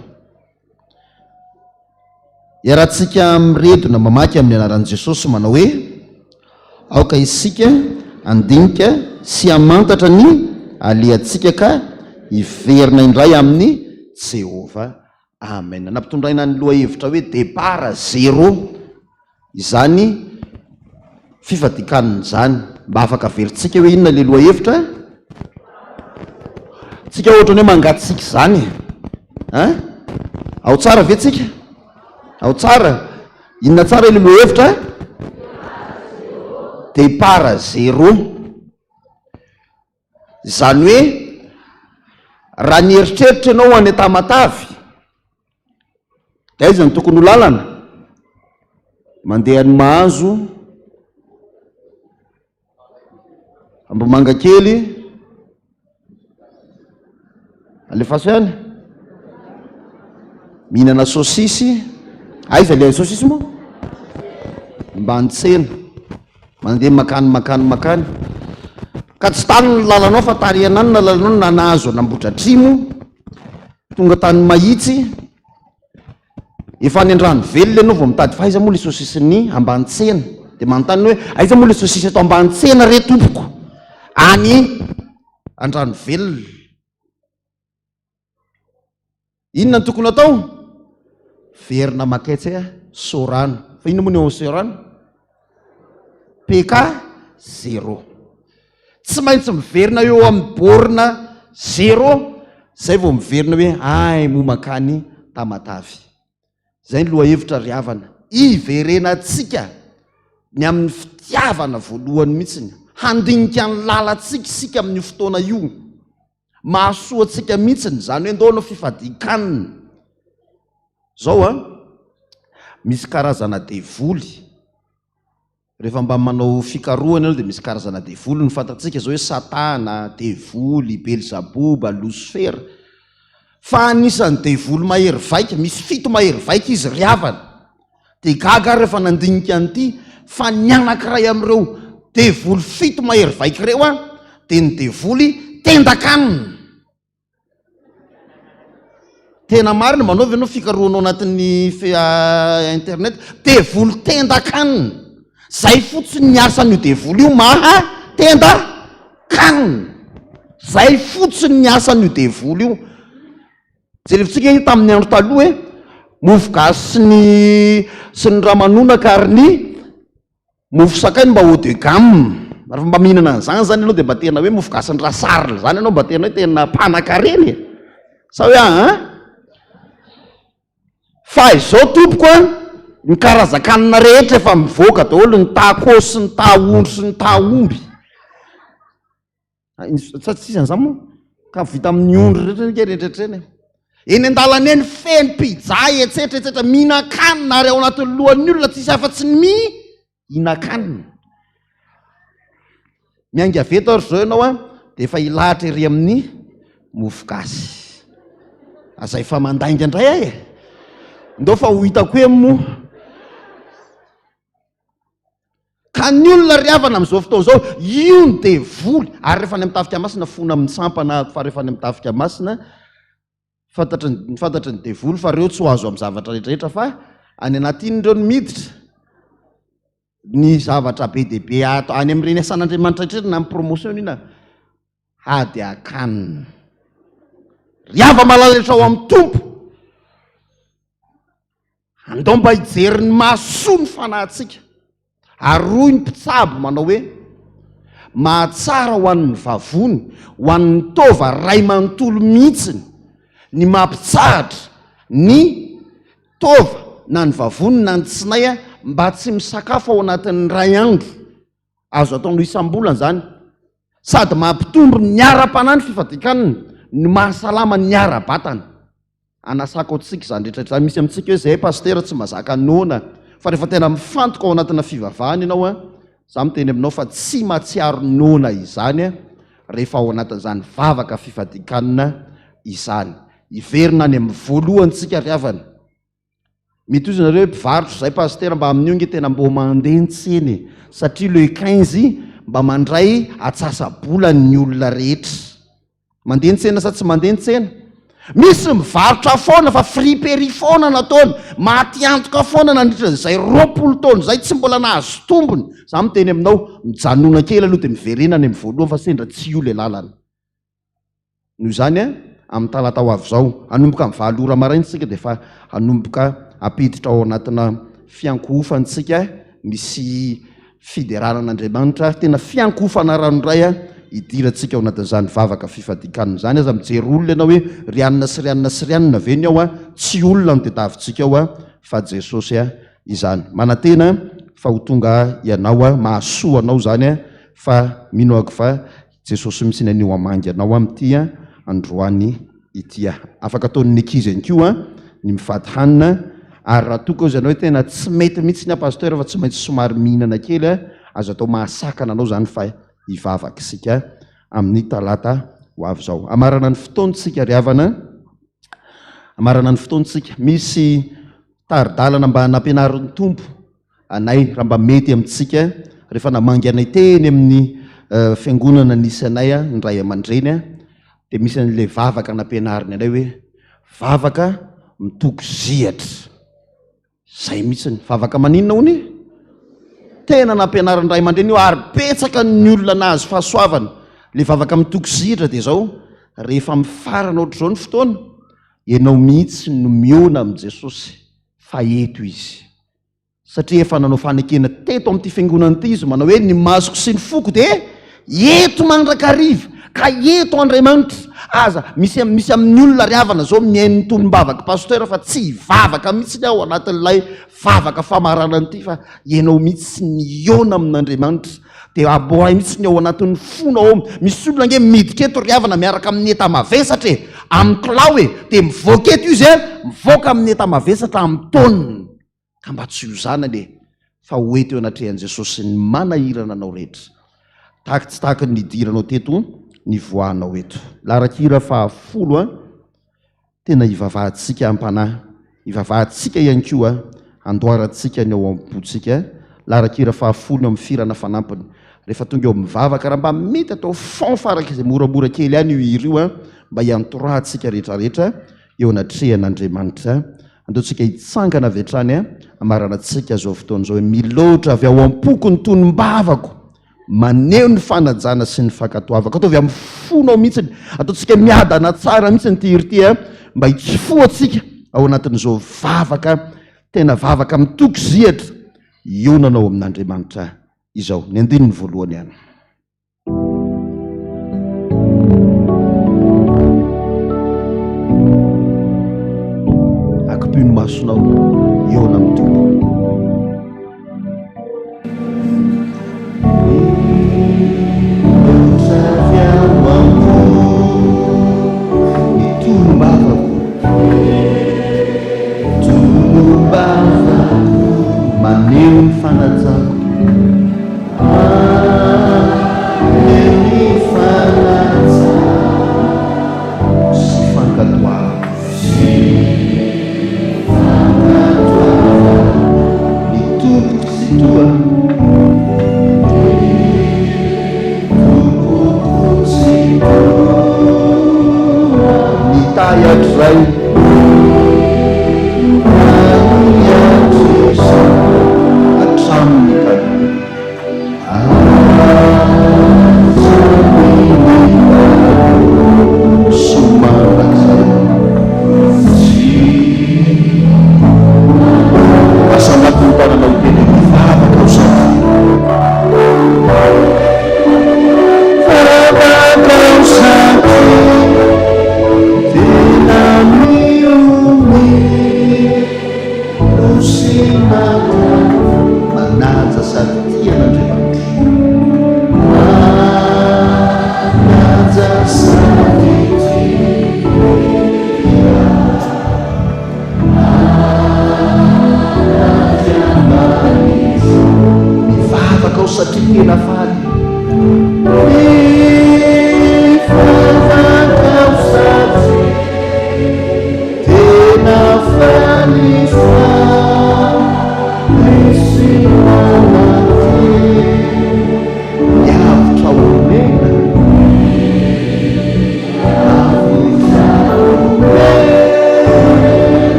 Iarahantsika miredona mamaky amin'ny anaran'i Jesosy manao hoe aoka isika andinika sy hamantatra ny alehantsika ka hiverina indray amin'ny Jehova. Amen. Nampitondraina ny loha hevitra hoe départ zéro izany fivadikanina zany. Mba afaka veritsika hoe inona le loha hevitra? Tsika ohatra hoe mangatsika zany ao tsara ve tsika? Ao tsara. Inona tsara ile loha hevitra? Départ zéro. Zany hoe raha ny eritreritra ianao any Tamatavy dia aiza ny tokony ho lalana? Mandeha ny Mahazo, Ambomanga kely, alefaso ihany, mihinana sosisy. Aiza le sosisy moa? Mbantsena. Mandeha makany ka tsy tany ny lalanao fa tarianany na lalanao na nahazo anambotra trimo tonga tany mahitsy efa any andrano velona ianao vao mitady fa aiza moa le sosisy ny Ambantsena. Dia manontany hoe aiza moa le sosisy atao Ambantsena re tompoko? any Andrano velona. Inona ny tokony atao? Verina maketsy sorano. Fa inona moa ny eo sorano? PK 0. Tsy maintsy miverina eo amin'ny borina 0, zay vao miverina hoe ay momakany Tamatavy. Zay ny loha hevitra ry havana. Iverenantsika ny amin'ny fitiavana voalohany mihitsiny, handinika ny lalantsika sika amin'ny fotoana io, mahasoantsika mihitsiny, zany hoe ndao no fifadikanina. Zao misy karazana devoly. Rehefa mba manao fikarohana aloha dia misy karazana devoly. Ny fantatsika zao hoe Satana, devoly, Belzaboba, Lucifer. Fa anisan'ny devoly mahery vaika, misy 7 mahery vaika izy ry havana. Dia gaga rehefa nandinika an'ity fa ny anankiray amin'ireo devoly 7 mahery vaika ireo dia ny devoly tendakanina. Tena marina manaovy ianao fikarohanao anatin'ny internet, devoly tendakanina. Zay fotsiny ny asan'io devoly io, tendakanina. Zay fotsiny ny asan'io devoly io. Jerevitsika tamin'ny andro taloha hoe mofo gasy sy ny ramanonaka ary ny mofo sakay mba haut de gamme. Rehefa mba mihinana an'izany zany ianao dia mba tena hoe mofo gasy ny rasarly zany ianao, mba tena hoe tena mpanan-kareny. Sa hoe fa izao tompoko ny karazan-kanina rehetra efa mivoaka daholo, ny takosy sy ny taondro sy ny taomby. Tsy izany moa ka vita amin'ny ondro rehetrarehetra. Eny an-dalana eny feno pizza etsetra mihinan-kanina ary ao anatin'ny lohan'ny olona tsisy afa-tsy ny mihinan-kanina. Mianga veto ary zao ianao dia efa hilahatra ery amin'ny mofo gasy. Azay fa mandainga indray ndao fa ho hitako hoe moa. Ka ny olona ry havana amin'izao fotoana zao, io ny devoly. Ary rehefa any amin'ny tafika masina fona amin'ny sampana, fa rehefa any amin'ny tafika masina fantatry ny devoly fa reo tsy ho azo amin'ny zavatra rehetrarehetra, fa any anatin'ireo ny miditra ny zavatra be dia be ato any amin'ireny asan'Andriamanitra rehetrarehetra na amin'ny promotion ina hady akanina. Ry hava malalatra ao amin'ny tompo, andao mba hijery ny mahasoa ny fanahintsika. Aroy ny mpitsabo manao hoe mahatsara ho an'ny vavony, ho an'ny tova ray manontolo mihitsiny, ny mampitsahatra ny tova na ny vavony na ny tsinay mba tsy misakafo ao anatin'ny ray andro. Azo ataonao isam-bolana zany, sady mampitombo ny ara-panahy ny fifadikanina, ny mahasalama ny ara-batana. Anasako atsika zany rehetrarehetra. Misy amintsika hoe zay pastera tsy mazaka nona, fa rehefa tena mifantoka ao anatina fivavahana ianao za miteny aminao fa tsy mahatsiaro nona izany rehefa ao anatin'izany vavaka fifadikanina izany. Iverina any amin'ny voalohantsika ry havana. Mety ozy nareo mpivarotro zay pastera mba amin'io nge tena mba mandeha ntseny, satria le 15 mba mandray atsasa-bolany ny olona rehetra. Mandeha ntsena sa tsy mandeha ntsena? Misy mivarotra foana fa fripery foana nataony, maty antoka foana nandritra zay 20 taona zay tsy mbola nahazo tombony. Za miteny aminao mijanona kely aloha dia miverena any amin'ny voalohany fa sendra tsy io le lalana. Noho izany amin'ny talata ho avy zao hanomboka amin'ny 7 ora maraintsika dia efa hanomboka apiditra ao anatina fiankofantsika misy fideranan'Andriamanitra, tena fiankofana ranoray idirantsika ao anatin'izany vavaka fifadikanina zany. Aza mijery olona ianao hoe rianina sy rianina sy rianina ve ny ao tsy olona no tadiavintsika ao fa Jesosy izany. Manantena fa ho tonga ianao mahasoa anao zany fa mino ako fa Jesosy mihitsy nanio amangy anao amin'ity androany ity. Afaka ataon'ny ankizy ihany koa ny mifady hanina, ary raha toka izy ianao hoe tena tsy mety mihitsy ny pasteur fa tsy maintsy somary mihinana kely, azo atao mahasakana anao zany fa hivavakisika amin'ny talata ho avy zao. Amarana ny fotoantsika ry havana, amarana ny fotoantsika. Misy taridalana mba nampianarin'ny tompo anay raha mba mety amintsika rehefa namangy anay teny amin'ny fiangonana nisy anay ny ray aman-dreny, dia misy an'ilay vavaka nampianariny anay hoe vavaka mitoko zihatra. Zay mihitsy vavaka maninona hony tena nampianaran'ny ray aman-dreny io, ary petsaka ny olona nahazo fahasoavana le vavaka mitokosihitra dia zao rehefa mifarana ohatr'izao ny fotoana ianao mihitsy no miona amin'i Jesosy fa eto izy, satria efa nanao fanekena teto amin'ity fiangonana ity izy manao hoe ny masoko sy ny foko dia eto mandrakariva ka eto Andriamanitra. Aza misy amin'ny olona riavana zao miain'ny tolom-bavaka pasteur fa tsy vavaka mihitsy ny ao anatin'ilay vavaka famaranana ity fa ianao mihitsy niona amin'Andriamanitra dia aboay mihitsy ny ao anatin'ny fona ao. Misy olona nge midika eto riavana miaraka amin'ny eta-mavesatra amin'ny kilao dia mivoaka eto izy mivoaka amin'ny eta-mavesatra amin'ny taoniny, ka mba tsy io zana le fa hoeto eo anatrehan'i Jesosy ny manahirana anao rehetra. Tahaka tsy tahaka ny nidiranao teto ny voanao eto. Larakira 10 tena ivavahantsika ampanahy, ivavahantsika ihany koa andoharantsika ny ao am-potsika. Larakira 10 amin'ny firana fanampiny rehefa tonga eo mivavaka raha mba mety atao fond faraka izay moramora kely ihany io irio mba hiantorahantsika rehetrarehetra eo anatrehan'Andriamanitra. Andeontsika hitsangana avy hatrany amaranantsika zao fotoana zao hoe miloatra avy ao am-poko ny tonim-bavako, maneho ny fanajana sy ny fankatoavako. Ataovy amin'ny fonao mihitsiny, ataontsika miadana tsara mihitsiny ty mba hitsofoatsika ao anatin'izao vavaka, tena vavaka mitokosihatra ionanao amin'Andriamanitra izao. Ny andininy voalohany ihany. Akipy ny masonao iona amin'ny Tompo. Maneho ny fanajako, ny fanajako sy fankatoavako, ny tompoko sy toa, tompoko sy toa, ny tahatray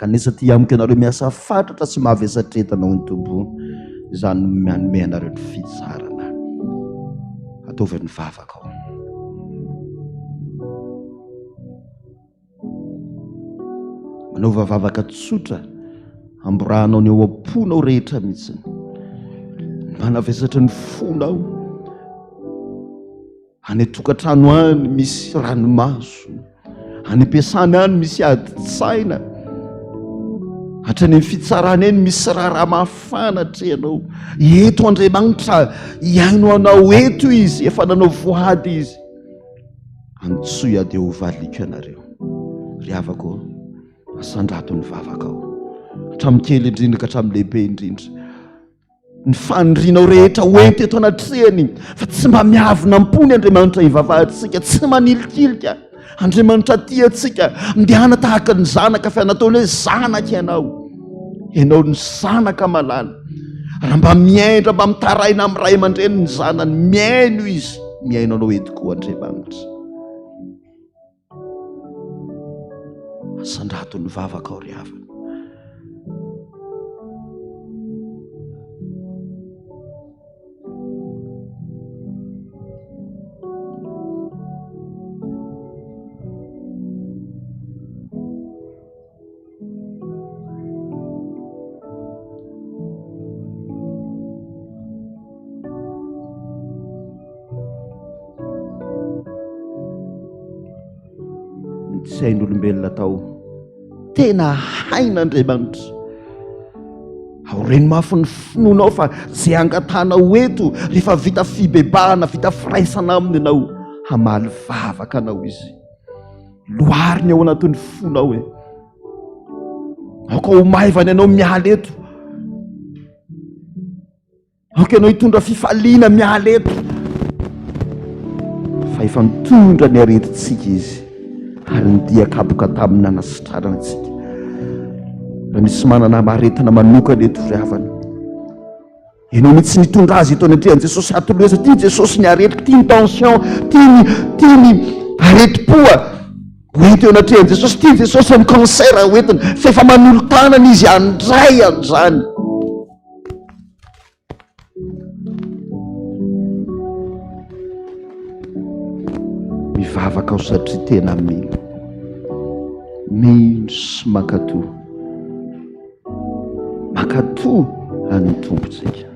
kanesa ty amiko ianareo miasa fatratra sy mahavesatretanao ny Tompo izany manome anareo ny fitsarana. Ataovy ny vavaka ao. Manaova vavaka tsotra, amborahanao ny eo am-ponao rehetra mihitsy, manavesatra ny fonao. Any tokantrano any misy ranomaso, any am-piasana any misy adi-tsaina, hatrany ny fitsarana eny misy rara mafana trehanao. Eto Andriamanitra iaino anao eto izy, efa nanao voady izy. Antsoy ady ho valiko ianareo. Ry havako, asandrato ny vavaka ao, hatramin'ny kely indrindra ka hatramin'ny lehibe indrindra. Ny fanindrinao rehetra hoenty eto anatrehany, fa tsy mba miavona ampony Andriamanitra ivavahantsika, tsy manilikilika. Andriamanitra tia atsika, mdiana tahaka ny zanaka fa nataony hoe zanaka ianao. Ianao ny zanaka malala. Raha mba miaindra, mba mitaraina amin'ny ray aman-dreny ny zanany, miaino izy, miaino anao eto koa Andriamanitra. masandrato ny vavaka ao ry havana. Tsy hain'olombelona tao tena hain'Andriamanitra. Ao reny mafy ny finoanao fa zay angatanao eto rehefa vita fibebahana, vita firaisana aminy ianao, hamaly vavaka anao izy. Lohariny ao anatin'ny fonao e. Aoka ho maivany ianao miala eto. Aoka ianao hitondra fifaliana miala eto. Fa efa mitondra ny aretintsika izy. Ary ny diakaboka tamin'ny nanasitrarana antsika. Raha misy manana aretina manokana eto ry havana, ianao mitsy nitondra azy eto anatrehan'i Jesosy atoloha tia Jesosy ny aretika, tia ny tension, tia ny areti-poa hoeto eo anatrehan'i Jesosy, tia Jesosy amin'ny cancer hoentiny, fa efa manolo tanana izy andray an'izany. Mivavaka ao satria tena mino sy makatoa an'ny tompontsika.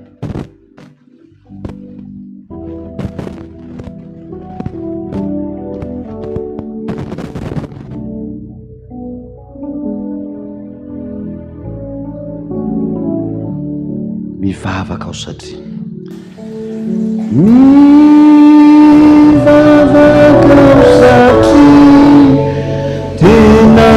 Mivavaka ao satria tena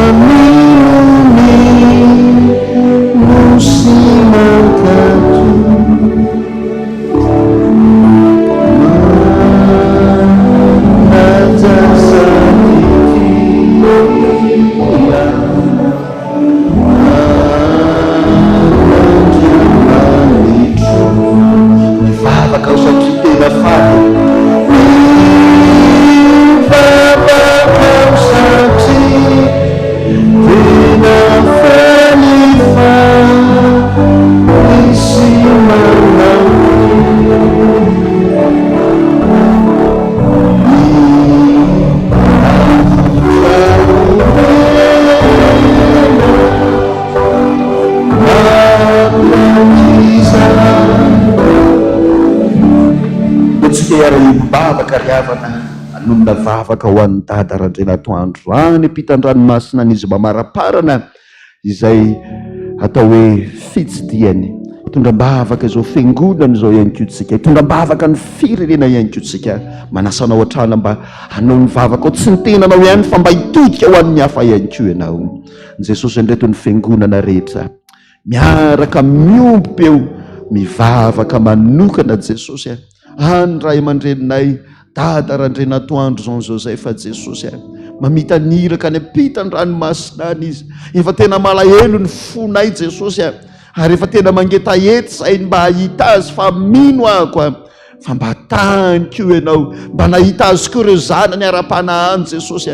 anonona vavaka ho an'ny dada randrena atoandro any ampitan-dranomasina an'izy mamaraparana izay atao hoe fitsidiany. Hitondram-bavaka izao fiangonana izao ihany koa tsika, hitondram-bavaka ny firenena ihany koa tsika. Manasanao hatrana mba hanao ny vavaka ao tsy ny tenanao ihany fa mba hitodika ho an'ny hafa ihany koa ianao. Jesosy indreto ny fiangonana rehetra miaraka miomby peo mivavaka manokana Jesosy any ray aman-dreninay dada randrena atoandro zao zao zay fa Jesosy mamitaniraka any ampitan-dranomasina any izy. Efa tena malahelo ny fonay Jesosy ary efa tena mangetahety zay mba hahita azy fa mino ahako fa mba tany koa ianao mba nahita azy koa ireo zanany ara-panahany Jesosy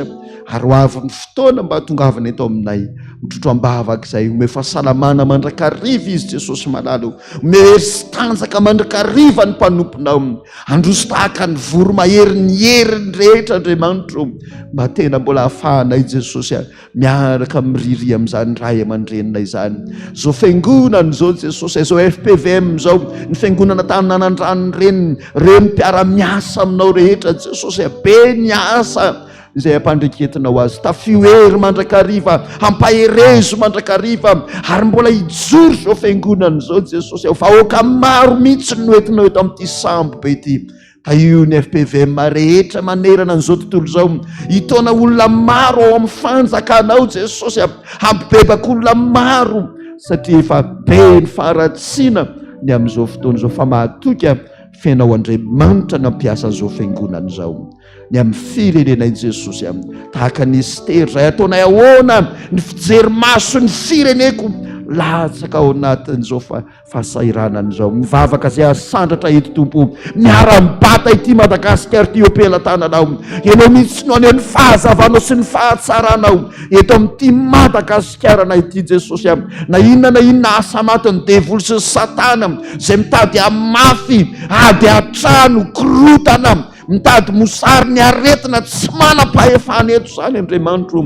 ary ho avy ny fotoana mba tongavana eto aminay mitrotro-mbavaka izay ome fahasalamana mandrakariva izy Jesosy malalo, ome hery-tanjaka mandrakariva ny mpanomponao, androso tahaka ny voro mahery ny heriny rehetra Andriamanitro mba tena mbola hahafahanay Jesosy miaraka miriry amin'izany ray aman-drenina izany. Zao fiangonana zao Jesosy, zao FPVM zao, ny fiangonana Taninanandrano reny mpiara-miasa aminao rehetra Jesosy, be ny asa izay ampandreketinao azy, tafiohery mandrakariva, hampaherezo mandrakariva, ary mbola hijoro zao fiangonana zao Jesosy, vahoaka maro mihitsy no entinao eto amin'ity sambo be ity. Io ny FPVM rehetra manerana an'izao tontolo zao, hitona olona maro ao amin'ny fanjakanao Jesosy, hampibebaka olona maro satria efa be ny faharatsiana ny amin'izao fotoana izao, fa mahatoka fiainao Andriamanitra nampiasa zao fiangonana zao ny amin'ny firenenay Jesosy tahaka ny Ester zay ataonay ahoana ny fijery maso ny fireneko latsaka ao anatin'izao fahasahiranany zao, mivavaka zay asandratra ito tompo, miara-mibata ity Madagasikara ty opelantananao, ianao mihitsy no aneo ny fahazavanao sy ny fahatsaranao eto amin'ity Madagasikara na ity Jesosy am, na inona asa matiny devoly sy satana zay mitady amafy ady atrano korotana, mitady mosary ny aretina tsy manam-pahefana eto zany Andriamanitro,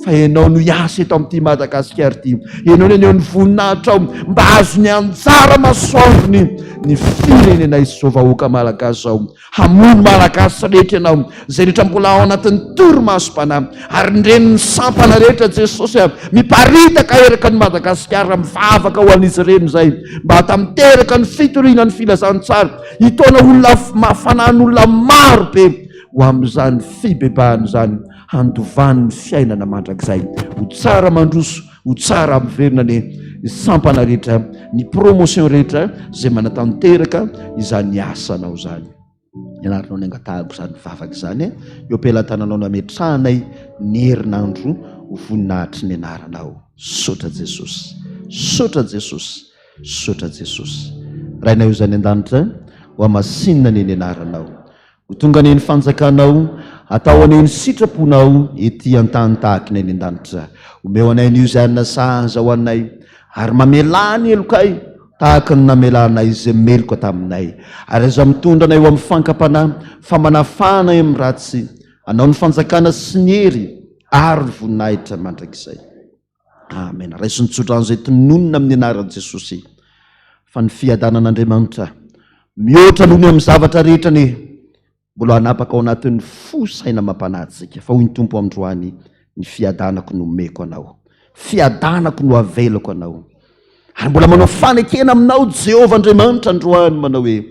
fa ianao no hiasa eto amin'ity Madagasikara ty, ianao aneo ny voninahitra ao mba azo ny anjara masoandrony ny firenena izy vahoaka malagasy zao, hamono malagasy rehetra ianao zay rehetra mbola ao anatin'ny toromasom-panahy, ary ndreny ny sampana rehetra Jesosy miparitaka eraka ny Madagasikara, mivavaka ho an'izy ireny zay, mba hatamiteraka ny fitoriana ny filazantsara, hitona olona mafanan'olona maro be ho amin'izany fibebahana zany, handovany ny fiainana mandrakizay, ho tsara mandroso, ho tsara miverina ny sampana rehetra, ny promotion rehetra zay manatanteraka izany asanao zany. Ianaranao ny angatahako zany vavaka zany, eo ampelantananao nametranay ny herinandro ho voninahitry ny anaranao. Sotra Jesosy, sotra Jesosy, sotra Jesosy. Rainay io zany an-danitra ho amasinina ny anaranao, ho tonga ny fanjakanao, atao anay ny sitraponao ety an-tany tahaka ny an-danitra, omeo anay n'io zany sahaza ho anay, ary mamelany elokay tahaka ny namelanay izay meloko taminay, ary aza mitondra anay ho amin'ny fankapanahy, famanafana amin'ny ratsy, anao ny fanjakana sy ny hery ary ny voninahitra mandrakizay. Amen. Raisy ny tsotran'izay tononona amin'ny anaran'i Jesosy, fa ny fiadanan'Andriamanitra mihoatra noho ny amin'ny zavatra rehetra ny mbola hanapaka ao anatin'ny fosaina mampanahitsika, fa hoy ny Tompo androany, ny fiadanako no omeko anao, fiadanako no avelako anao, ary mbola manao fanekena aminao Jehovah Andriamanitra androany, manao hoe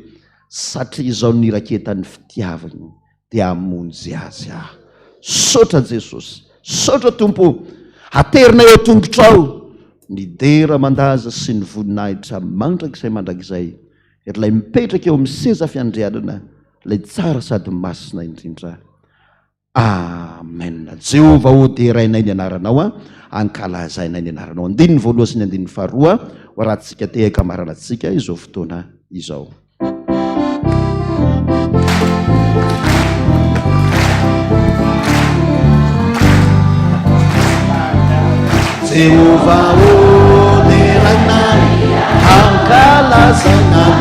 satria izao ny raketan'ny fitiavany dia hamono zay azy aho. Sotra Jesosy, sotra Tompo, aterina eo tongotrao ny dera mandaza sy ny voninahitra mandrakizay ery lay mipetraka eo amin'ny seza fiandrianana, lay tsara sady masina indrindra. Amen. Jehovah ho derainay ny anaranao, ankalazainay ny anaranao. Andininy voalohany sy ny andininy faharoa ho rahantsika te hamaranatsika izao fotoana izao. Jehovah ho derainay, ankalazaina ny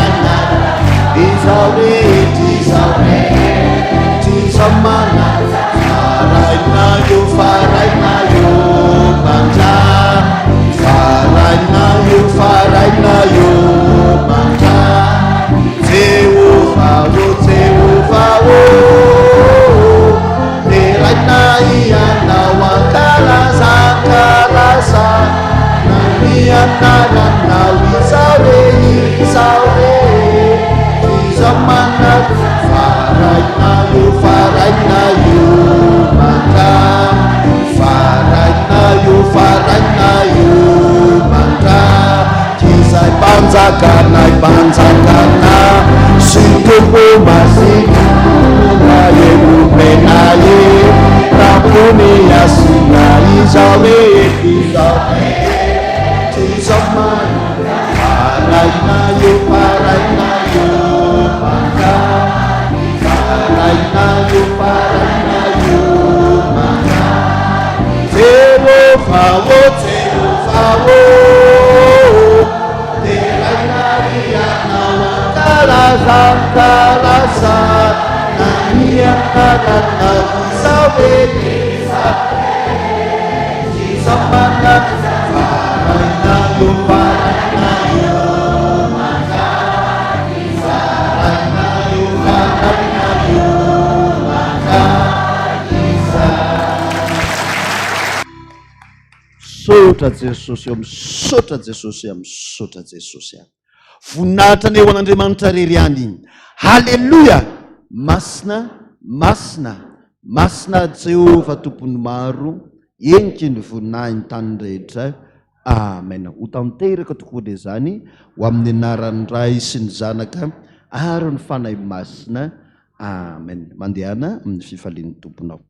anarana, izao rehetra mana, faraina yo manja, faraina yo manja. Jehovah ho derainay anao, ankalaza ny anaranao, izao mana, faraina yo manja, faraina yo manja. Izay panjakana sy Tompo masina elomenaye, rampony asina izao mana, faraina yo manja, faraina yo manja. Jehovah ho derainay anao, ankalaza ny anarana, izao mana, faraina yo manja, faraina yo manja. Sotra Jesosy am, sotra Jesosy am, sotra Jesosy am. Voninahitra ny eo an'Andriamanitra reriany. Halleluja. Masina Jehovah tompony maro, enika ny voninahiny tany rehetra. Amen. Ho tanteraka tokoa le zany ho amin'ny anaran'ny Ray sy ny Zanaka ary ny fanahy masina. Amen. Mandehana amin'ny fifalian'ny tomponao.